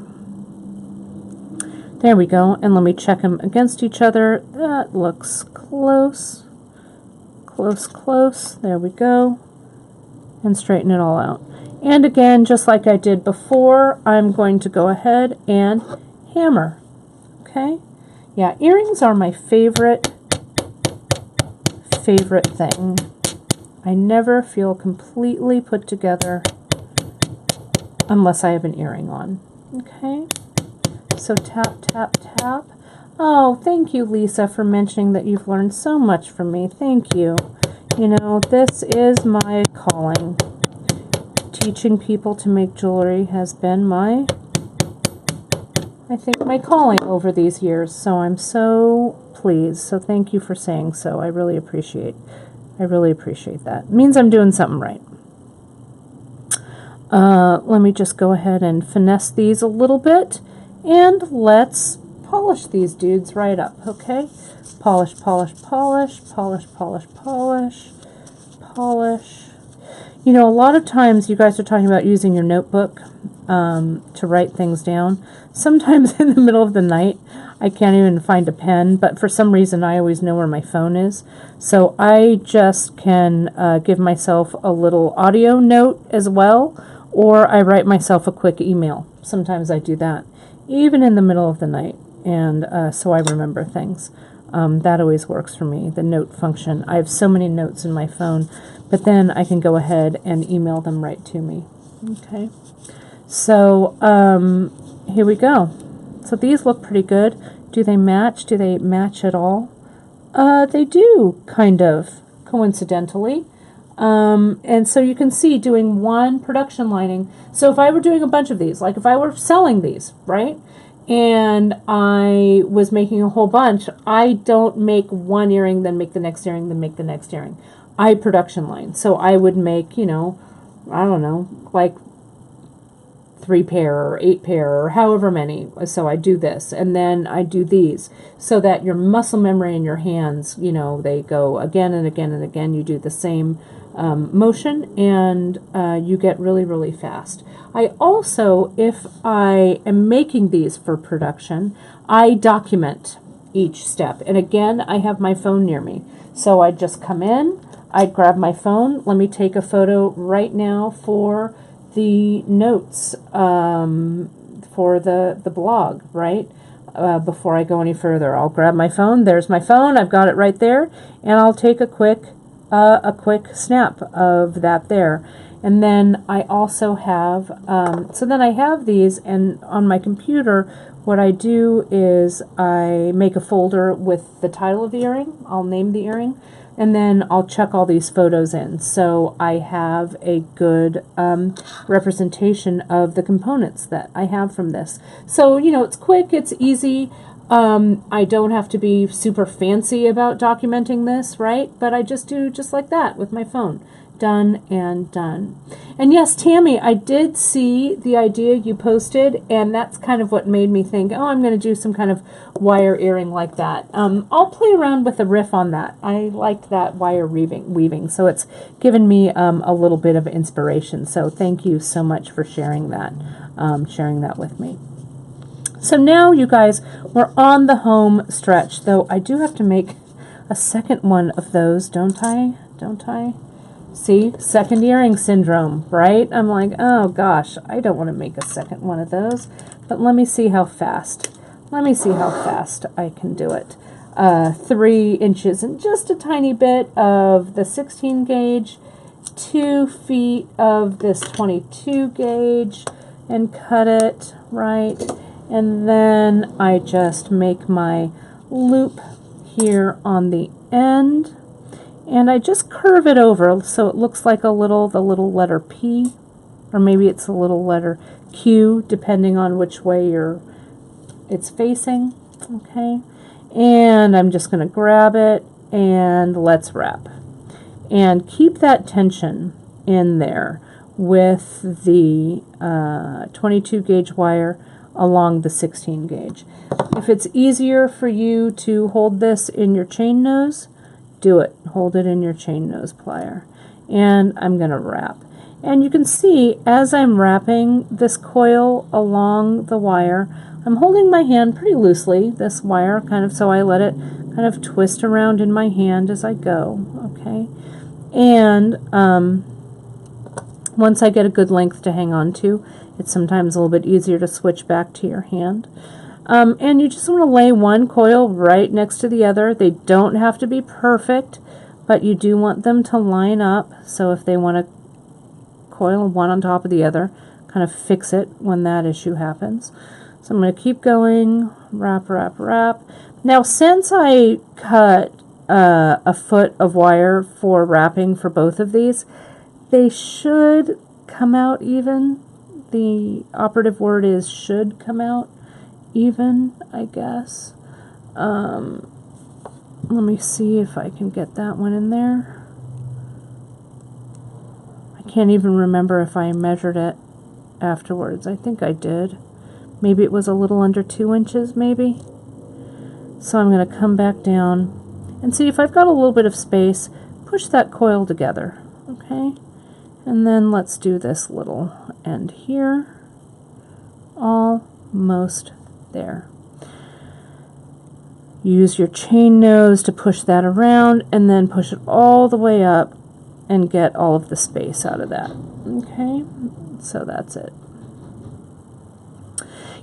There we go, and let me check them against each other. That looks close. Close, close. There we go. And straighten it all out. And again, just like I did before, I'm going to go ahead and hammer. Okay? Yeah, earrings are my favorite thing. I never feel completely put together unless I have an earring on. Okay? So tap, tap, tap. Oh, thank you, Lisa, for mentioning that you've learned so much from me. Thank you. You know, this is my calling. Teaching people to make jewelry has been my calling over these years. So I'm so pleased. So thank you for saying so. I really appreciate that. It means I'm doing something right. Let me just go ahead and finesse these a little bit. And let's polish these dudes right up, okay? Polish, polish, polish, polish, polish, polish, polish. You know, a lot of times you guys are talking about using your notebook to write things down. Sometimes in the middle of the night, I can't even find a pen, but for some reason I always know where my phone is. So I just can give myself a little audio note as well, or I write myself a quick email. Sometimes I do that, even in the middle of the night, and so I remember things. That always works for me, the note function. I have so many notes in my phone, but then I can go ahead and email them right to me. Okay, so here we go. So these look pretty good. Do they match? Do they match at all? They do, kind of, coincidentally. And so you can see doing one production lining. So if I were doing a bunch of these, like if I were selling these, right, and I was making a whole bunch, I don't make one earring, then make the next earring, then make the next earring. I production line. So I would make, you know, I don't know, like 3 pair or 8 pair or however many. So I do this, and then I do these, so that your muscle memory in your hands, you know, they go again and again and again. You do the same motion, and you get really, really fast. I also, if I am making these for production, I document each step. And again, I have my phone near me. So I just come in, I grab my phone. Let me take a photo right now for the notes for the blog, right? Before I go any further, I'll grab my phone. There's my phone. I've got it right there, and I'll take a quick snap of that there. And then I also have so then I have these, and on my computer, what I do is I make a folder with the title of the earring. I'll name the earring, and then I'll check all these photos in. So I have a good representation of the components that I have from this. So, you know, it's quick, it's easy. I don't have to be super fancy about documenting this, right? But I just do just like that with my phone. Done and done. And yes, Tammy, I did see the idea you posted, and that's kind of what made me think, oh, I'm going to do some kind of wire earring like that. I'll play around with the riff on that. I liked that wire weaving, so it's given me a little bit of inspiration. So thank you so much for sharing that with me. So now, you guys, we're on the home stretch, though I do have to make a second one of those, don't I? Don't I? See, second earring syndrome, right? I'm like, oh gosh, I don't want to make a second one of those, but let me see how fast. Let me see how fast I can do it. 3 inches and just a tiny bit of the 16 gauge, 2 feet of this 22 gauge, and cut it, right? And then I just make my loop here on the end, and I just curve it over so it looks like the little letter P, or maybe it's a little letter Q, depending on which way it's facing. Okay, and I'm just going to grab it, and let's wrap. And keep that tension in there with the 22 gauge wire along the 16 gauge. If it's easier for you to hold this in your chain nose, do it. Hold it in your chain nose plier. And I'm going to wrap. And you can see as I'm wrapping this coil along the wire, I'm holding my hand pretty loosely, this wire, kind of, so I let it kind of twist around in my hand as I go, okay? And once I get a good length to hang on to, it's sometimes a little bit easier to switch back to your hand. And you just want to lay one coil right next to the other. They don't have to be perfect, but you do want them to line up. So if they want to coil one on top of the other, kind of fix it when that issue happens. So I'm going to keep going, wrap, wrap, wrap. Now, since I cut a foot of wire for wrapping for both of these, they should come out even. The operative word is should come out even, I guess. Let me see if I can get that one in there. I can't even remember if I measured it afterwards. I think I did. Maybe it was a little under 2 inches, maybe. So I'm going to come back down and see if I've got a little bit of space. Push that coil together, okay? And then let's do this little end here. Almost there. Use your chain nose to push that around and then push it all the way up and get all of the space out of that. Okay, so that's it.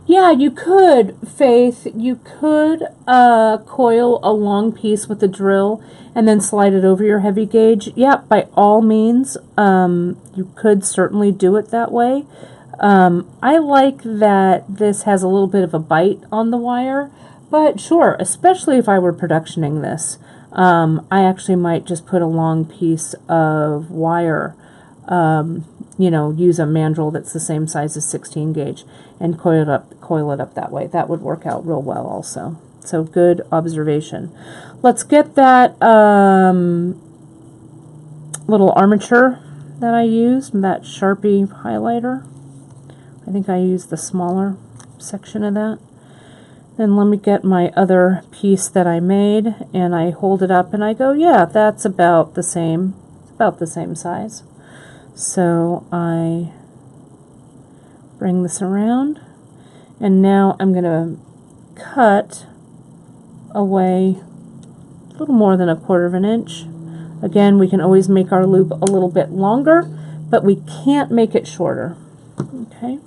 Yeah, you could, Faith, you could coil a long piece with a drill and then slide it over your heavy gauge. Yeah, by all means, you could certainly do it that way. I like that this has a little bit of a bite on the wire, but sure, especially if I were productioning this, I actually might just put a long piece of wire, you know, use a mandrel that's the same size as 16 gauge and coil it up that way. That would work out real well also. So good observation. Let's get that little armature that I used, that Sharpie highlighter. I think I used the smaller section of that. Then let me get my other piece that I made, and I hold it up and I go, yeah, that's about the same. It's about the same size. So I bring this around, and now I'm going to cut away a little more than 1/4 of an inch. Again, we can always make our loop a little bit longer, but we can't make it shorter. Okay.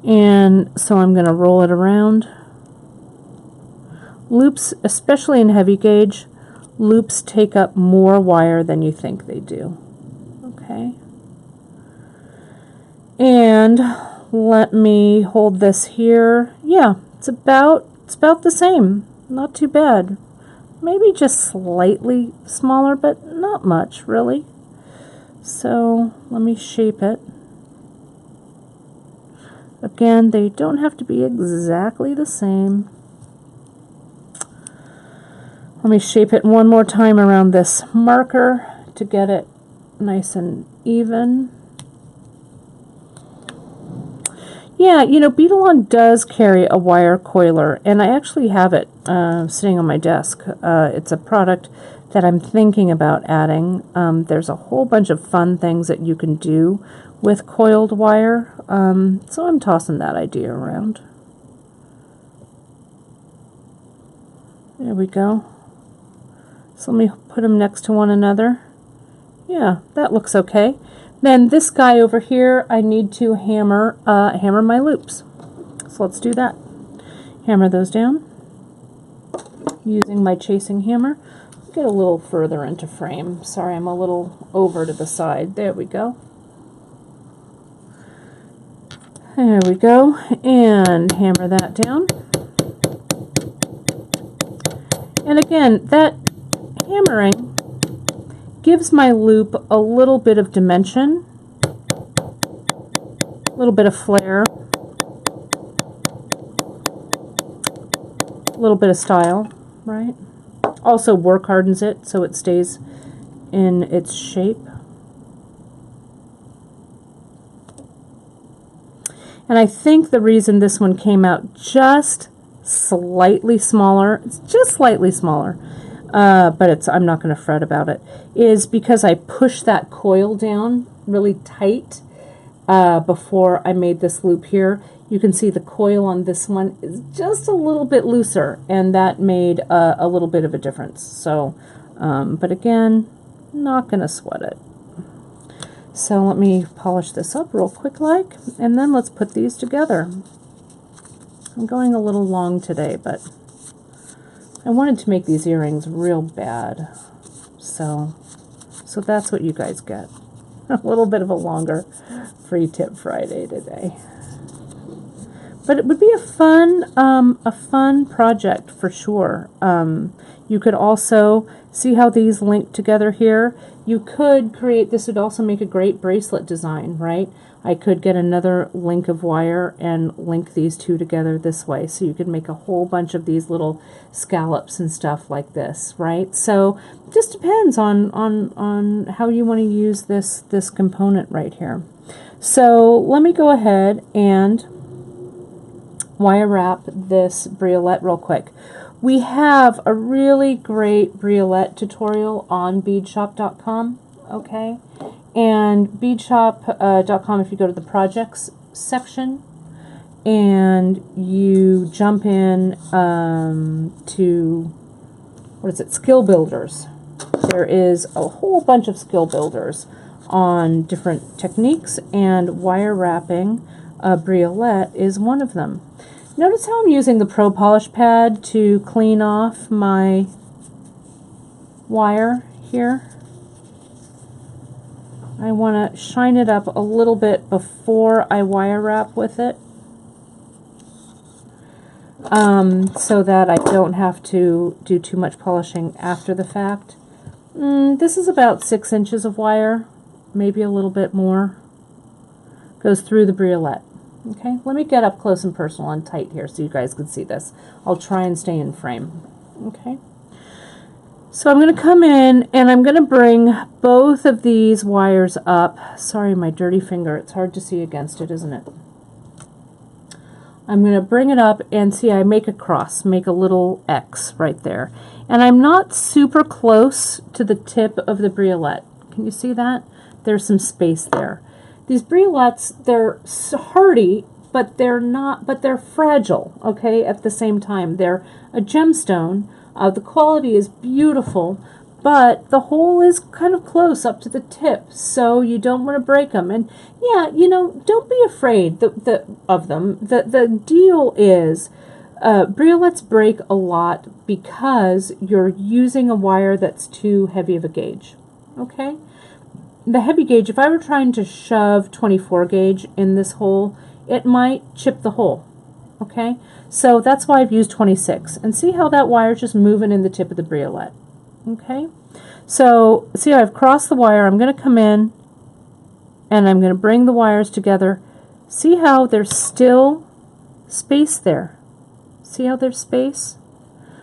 And so I'm going to roll it around. Loops, especially in heavy gauge, loops take up more wire than you think they do. Okay. And let me hold this here. Yeah, it's about the same. Not too bad. Maybe just slightly smaller, but not much, really. So let me shape it. Again, they don't have to be exactly the same. Let me shape it one more time around this marker to get it nice and even. Yeah, you know, Beading does carry a wire coiler, and I actually have it sitting on my desk. It's a product that I'm thinking about adding. There's a whole bunch of fun things that you can do with coiled wire, so I'm tossing that idea around. There we go. So let me put them next to one another. Yeah, that looks okay. Then this guy over here, I need to hammer my loops. So let's do that. Hammer those down using my chasing hammer. Get a little further into frame. Sorry, I'm a little over to the side. There we go. There we go. And hammer that down. And again, that hammering gives my loop a little bit of dimension, a little bit of flair, a little bit of style, right? Also work hardens it so it stays in its shape. And I think the reason this one came out just slightly smaller, it's just slightly smaller, but I'm not going to fret about it, is because I pushed that coil down really tight, before I made this loop here. You can see the coil on this one is just a little bit looser, and that made a little bit of a difference. So, but again, not going to sweat it. So let me polish this up real quick like, and then let's put these together. I'm going a little long today, but I wanted to make these earrings real bad. So that's what you guys get. A little bit of a longer free tip Friday today. But it would be a fun project for sure. You could also see how these link together here. You could create, this would also make a great bracelet design, right? I could get another link of wire and link these two together this way. So you could make a whole bunch of these little scallops and stuff like this, right? So it just depends on how you want to use this component right here. So let me go ahead and wire wrap this briolette real quick. We have a really great briolette tutorial on beadshopdotcom, okay? And beadshop.com, if you go to the projects section and you jump in to, what is it, skill builders. There is a whole bunch of skill builders on different techniques, and wire wrapping a briolette is one of them. Notice how I'm using the Pro Polish pad to clean off my wire here. I want to shine it up a little bit before I wire wrap with it, so that I don't have to do too much polishing after the fact. This is about 6 inches of wire, maybe a little bit more. Goes through the briolette. Okay, let me get up close and personal and tight here so you guys can see this. I'll try and stay in frame. Okay, so I'm going to come in and I'm going to bring both of these wires up. Sorry, my dirty finger. It's hard to see against it, isn't it? I'm going to bring it up and see, I make a cross, make a little X right there. And I'm not super close to the tip of the briolette. Can you see that? There's some space there. These briolettes, they're hardy, but they're fragile, okay, at the same time. They're a gemstone. The quality is beautiful, but the hole is kind of close up to the tip, so you don't want to break them. And yeah, you know, don't be afraid of them. The deal is, briolettes break a lot because you're using a wire that's too heavy of a gauge, okay? The heavy gauge, if I were trying to shove 24 gauge in this hole, it might chip the hole, okay? So that's why I've used 26. And see how that wire's just moving in the tip of the briolette, okay? So see how I've crossed the wire. I'm going to come in and I'm going to bring the wires together. See how there's still space there? See how there's space?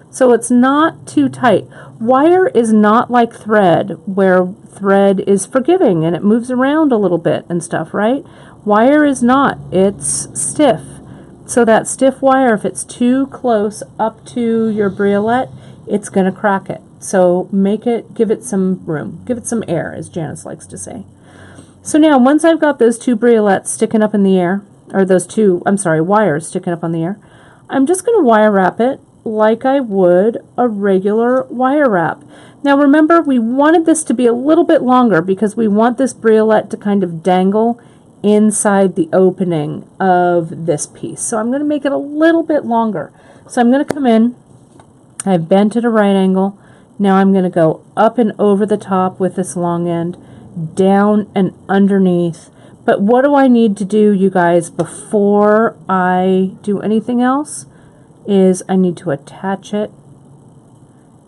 So it's not too tight. Wire is not like thread, where thread is forgiving and it moves around a little bit and stuff, right? Wire is not. It's stiff. So that stiff wire, if it's too close up to your briolette, it's going to crack it. So make it, give it some room. Give it some air, as Janice likes to say. So now, once I've got those two briolettes sticking up in the air, or those two, I'm sorry, wires sticking up on the air, I'm just going to wire wrap it like I would a regular wire wrap. Now remember, we wanted this to be a little bit longer because we want this briolette to kind of dangle inside the opening of this piece. So I'm going to make it a little bit longer. So I'm going to come in, I've bent at a right angle. Now I'm going to go up and over the top with this long end, down and underneath. But what do I need to do, you guys, before I do anything else? Is I need to attach it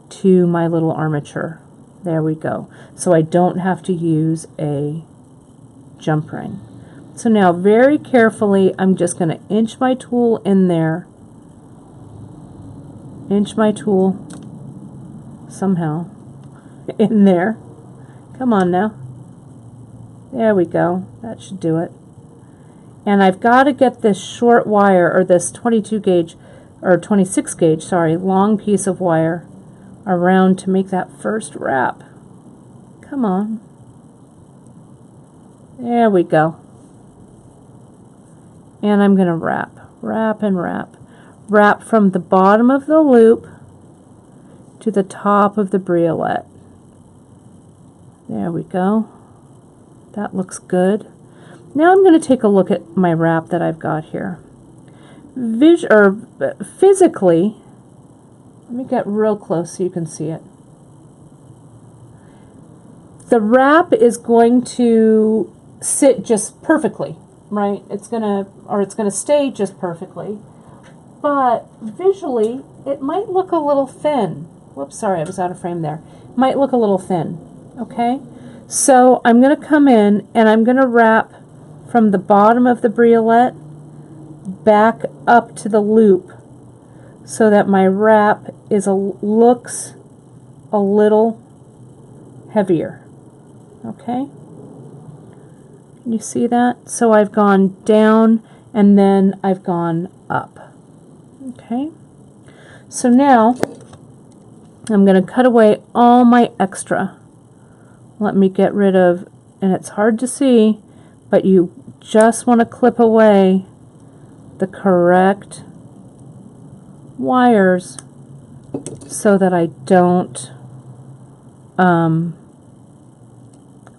to my little armature. There we go. So I don't have to use a jump ring. So now very carefully, I'm just going to inch my tool in there. Inch my tool somehow in there. Come on now. There we go. That should do it. And I've got to get this short wire, or this 22 gauge, or 26 gauge, sorry, long piece of wire around to make that first wrap. Come on. There we go. And I'm going to wrap, wrap, and wrap. Wrap from the bottom of the loop to the top of the briolette. There we go. That looks good. Now I'm going to take a look at my wrap that I've got here. Physically, let me get real close so you can see it. The wrap is going to sit just perfectly, right? It's gonna stay just perfectly. But visually, it might look a little thin. Whoops, sorry, I was out of frame there. Might look a little thin, okay? So I'm going to come in and I'm going to wrap from the bottom of the briolette back up to the loop so that my wrap looks a little heavier, okay? Can you see that? So I've gone down and then I've gone up. Okay, so now I'm going to cut away all my extra. Let me get rid of, and it's hard to see, but you just want to clip away the correct wires so that I don't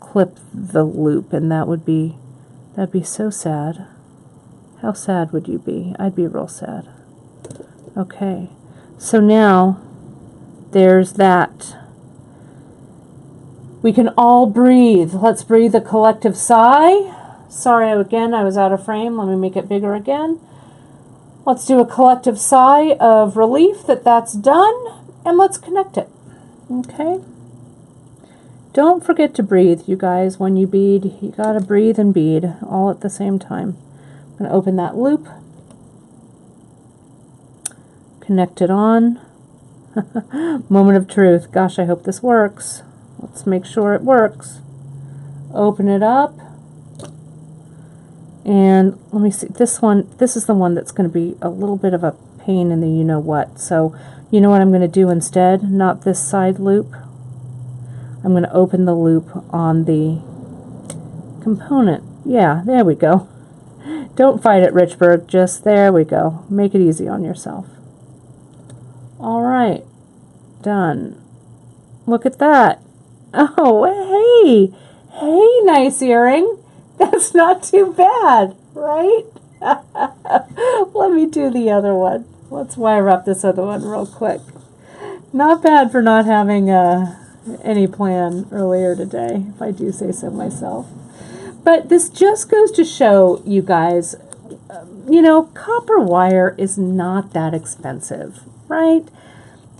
clip the loop, and that'd be so sad. How sad would you be? I'd be real sad. Okay, so now there's that. We can all breathe. Let's breathe a collective sigh. Sorry, again, I was out of frame. Let me make it bigger again. Let's do a collective sigh of relief that that's done, and let's connect it. Okay? Don't forget to breathe, you guys. When you bead, you gotta breathe and bead all at the same time. I'm gonna open that loop. Connect it on. Moment of truth. Gosh, I hope this works. Let's make sure it works. Open it up. And let me see. This is the one that's going to be a little bit of a pain in the you-know-what. So, you know what I'm going to do instead? Not this side loop. I'm going to open the loop on the component. Yeah, there we go. Don't fight it, Richburg. Just there we go. Make it easy on yourself. All right, done. Look at that. Oh, hey, hey, nice earring. That's not too bad, right? Let me do the other one. Let's wire up this other one real quick. Not bad for not having any plan earlier today, if I do say so myself. But this just goes to show you guys, you know, copper wire is not that expensive, right?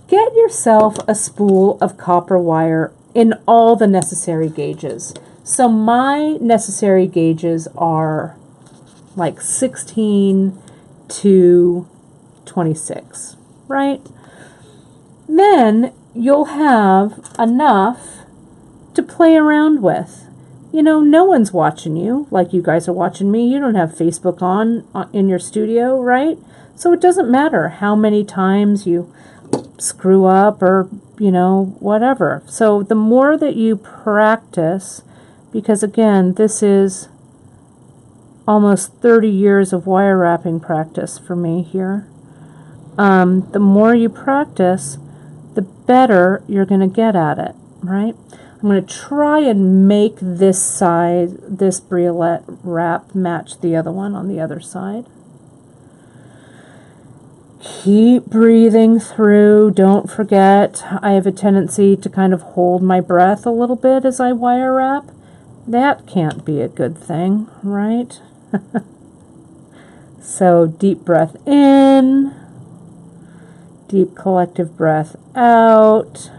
Get yourself a spool of copper wire in all the necessary gauges. So my necessary gauges are like 16 to 26, right? Then you'll have enough to play around with. You know, no one's watching you like you guys are watching me. You don't have Facebook on in your studio, right? So it doesn't matter how many times you screw up or, you know, whatever. So the more that you practice, because again, this is almost 30 years of wire wrapping practice for me here. The more you practice, the better you're going to get at it, right? I'm going to try and make this side, this briolette wrap, match the other one on the other side. Keep breathing through. Don't forget, I have a tendency to kind of hold my breath a little bit as I wire wrap. That can't be a good thing, right? So deep breath in, deep collective breath out.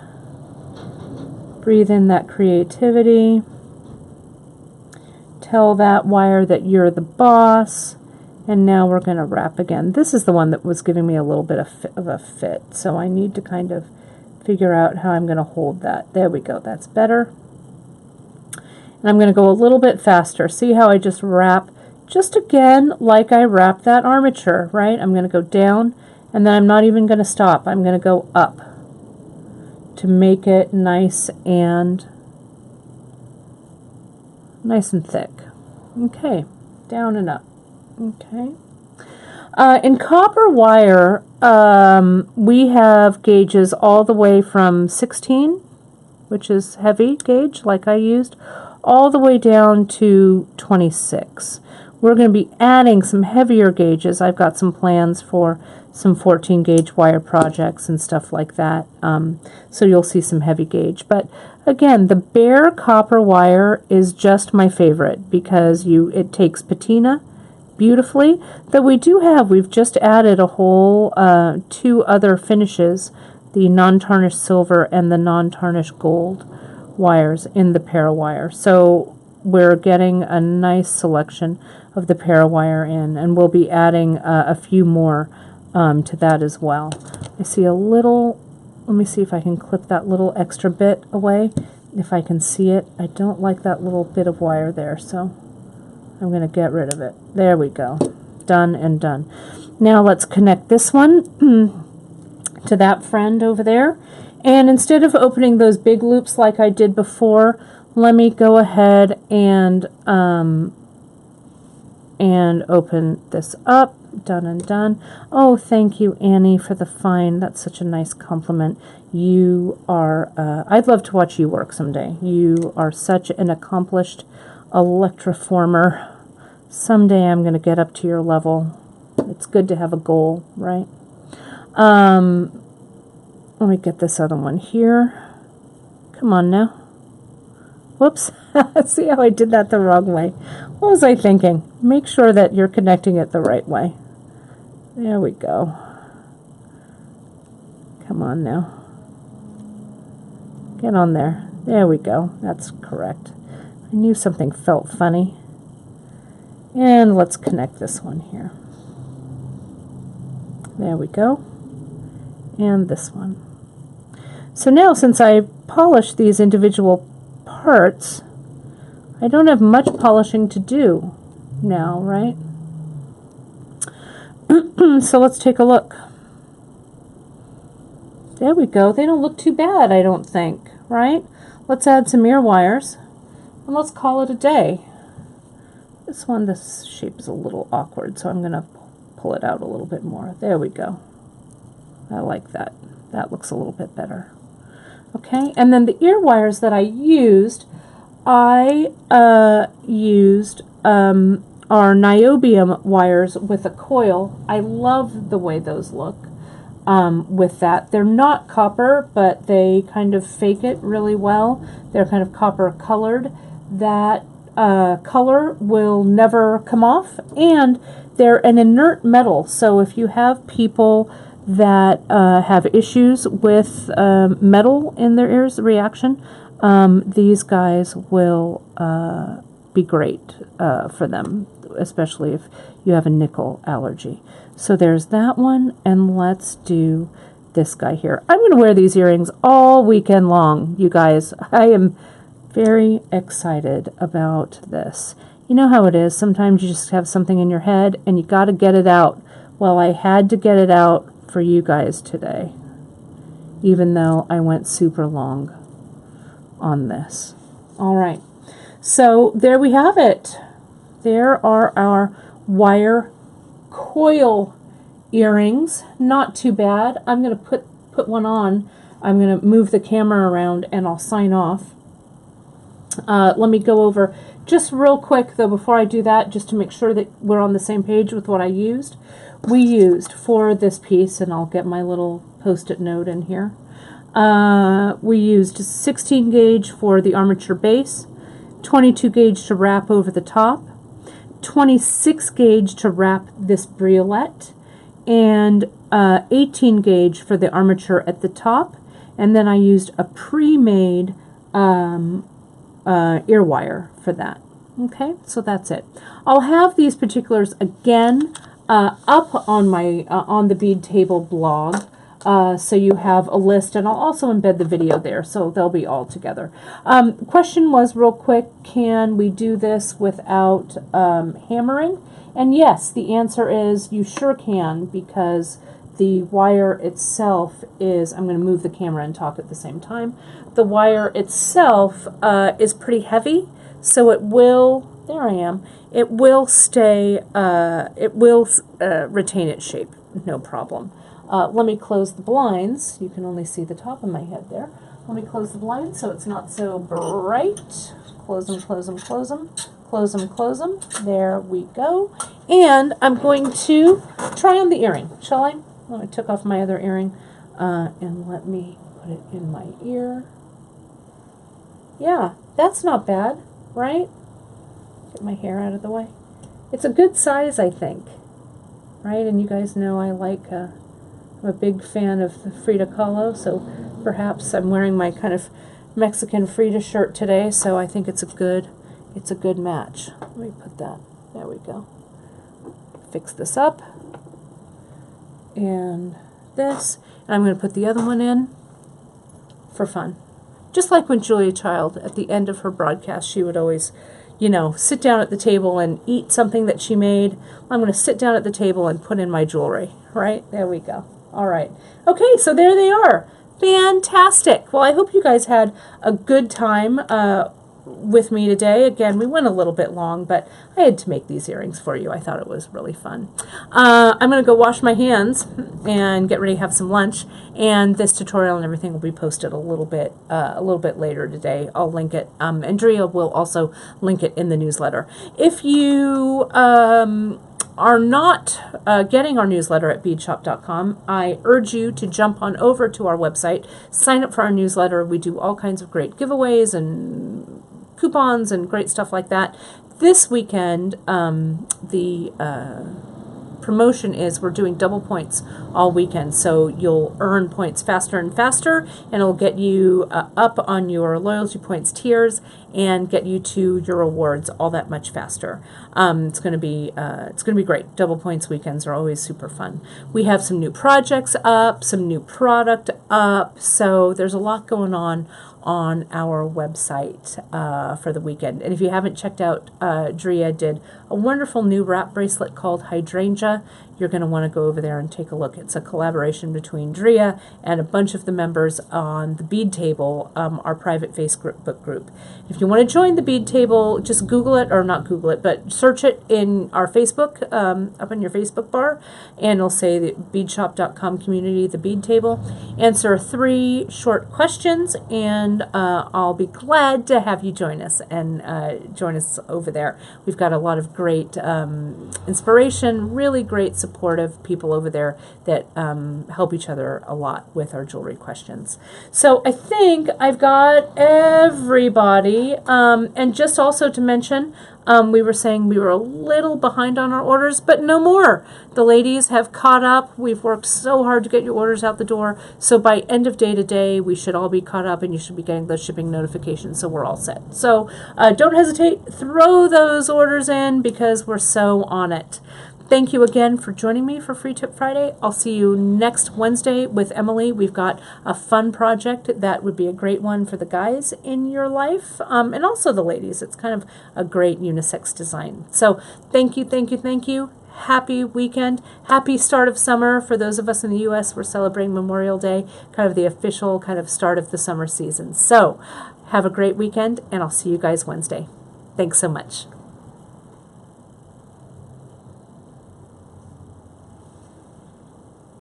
Breathe in that creativity. Tell that wire that you're the boss. And now we're going to wrap again. This is the one that was giving me a little bit of a fit. So I need to kind of figure out how I'm going to hold that. There we go. That's better. And I'm going to go a little bit faster. See how I just wrap, just again like I wrapped that armature, right? I'm going to go down, and then I'm not even going to stop. I'm going to go up to make it nice and thick. Okay, down and up. Okay. In copper wire, we have gauges all the way from 16, which is heavy gauge, like I used, all the way down to 26. We're going to be adding some heavier gauges. I've got some plans for some 14 gauge wire projects and stuff like that. So you'll see some heavy gauge. But again, the bare copper wire is just my favorite because it takes patina beautifully. That we've just added a whole 2 other finishes, the non-tarnished silver and the non-tarnished gold wires in the parawire. So we're getting a nice selection of the parawire in, and we'll be adding a few more to that as well. I see a little, let me see if I can clip that little extra bit away, if I can see it. I don't like that little bit of wire there, so I'm going to get rid of it. There we go. Done and done. Now let's connect this one to that friend over there. And instead of opening those big loops like I did before, let me go ahead and open this up. Done and done. Oh, thank you, Annie, for the find. That's such a nice compliment. You are, I'd love to watch you work someday. You are such an accomplished electroformer. Someday I'm going to get up to your level. It's good to have a goal, right? Let me get this other one here. Come on now. Whoops. See how I did that the wrong way. What was I thinking? Make sure that you're connecting it the right way. There we go. Come on now. Get on there. There we go. That's correct. I knew something felt funny. And let's connect this one here. There we go. And this one. So now, since I polished these individual parts, I don't have much polishing to do now, right? So let's take a look. There we go. They don't look too bad, I don't think, right? Let's add some ear wires, and let's call it a day. This shape is a little awkward, so I'm going to pull it out a little bit more. There we go. I like that. That looks a little bit better. Okay, and then the ear wires that I used, are niobium wires with a coil. I love the way those look with that. They're not copper, but they kind of fake it really well. They're kind of copper colored. That color will never come off, and they're an inert metal. So if you have people that have issues with metal in their ears, the reaction, these guys will be great for them, especially if you have a nickel allergy. So there's that one, and let's do this guy here. I'm going to wear these earrings all weekend long, you guys. I am very excited about this. You know how it is. Sometimes you just have something in your head and you got to get it out. Well, I had to get it out for you guys today, even though I went super long on this. All right. So there we have it. There are our wire coil earrings. Not too bad. I'm going to put one on. I'm going to move the camera around and I'll sign off. Let me go over just real quick, though, before I do that, just to make sure that we're on the same page with what I used. We used for this piece, and I'll get my little post-it note in here, we used 16 gauge for the armature base, 22 gauge to wrap over the top, 26 gauge to wrap this briolette, and 18 gauge for the armature at the top, and then I used a pre-made ear wire for that. Okay, so that's it. I'll have these particulars again up on my on the bead table blog, so you have a list, and I'll also embed the video there, so they'll be all together. Question was real quick: can we do this without hammering? And yes, the answer is you sure can, because the wire itself is, I'm going to move the camera and talk at the same time. The wire itself is pretty heavy, so it will there I am. It will stay, it will retain its shape, no problem. Let me close the blinds. You can only see the top of my head there. Let me close the blinds so it's not so bright. Close them, close them, close them, close them, close them. There we go. And I'm going to try on the earring, shall I? Oh, I took off my other earring, and let me put it in my ear. Yeah, that's not bad, right? Get my hair out of the way. It's a good size, I think, right? And you guys know I like, I'm a big fan of the Frida Kahlo, so perhaps I'm wearing my kind of Mexican Frida shirt today, so I think it's a good match. Let me put that, there we go. Fix this up, and this, and I'm going to put the other one in for fun. Just like when Julia Child, at the end of her broadcast, she would always, you know, sit down at the table and eat something that she made. I'm going to sit down at the table and put in my jewelry, right? There we go. All right. Okay, so there they are. Fantastic. Well, I hope you guys had a good time with me today. Again, we went a little bit long, but I had to make these earrings for you. I thought it was really fun. I'm going to go wash my hands and get ready to have some lunch, and this tutorial and everything will be posted a little bit later today. I'll link it, and Drea will also link it in the newsletter. If you are not getting our newsletter at beadshopdotcom, I urge you to jump on over to our website, sign up for our newsletter. We do all kinds of great giveaways and coupons and great stuff like that. This weekend, the promotion is we're doing double points all weekend, so you'll earn points faster and faster, and it'll get you up on your loyalty points tiers and get you to your rewards all that much faster. It's going to be great. Double points weekends are always super fun. We have some new projects up, some new product up, so there's a lot going on our website for the weekend. And if you haven't checked out, Drea did a wonderful new wrap bracelet called Hydrangea. You're going to want to go over there and take a look. It's a collaboration between Drea and a bunch of the members on the Bead Table, our private Facebook group. If you want to join the Bead Table, just Google it, or not Google it, but search it in our Facebook, up in your Facebook bar, and it'll say the beadshopdotcom community, the Bead Table. Answer 3 short questions, and I'll be glad to have you join us and join us over there. We've got a lot of great inspiration, really great supportive people over there that help each other a lot with our jewelry questions. So I think I've got everybody, and just also to mention, we were saying we were a little behind on our orders, but no more. The ladies have caught up. We've worked so hard to get your orders out the door. So by end of day today, we should all be caught up, and you should be getting those shipping notifications, so we're all set. So don't hesitate. Throw those orders in because we're so on it. Thank you again for joining me for Free Tip Friday. I'll see you next Wednesday with Emily. We've got a fun project that would be a great one for the guys in your life, and also the ladies. It's kind of a great unisex design. So thank you, thank you, thank you. Happy weekend. Happy start of summer. For those of us in the U.S., we're celebrating Memorial Day, kind of the official kind of start of the summer season. So have a great weekend, and I'll see you guys Wednesday. Thanks so much.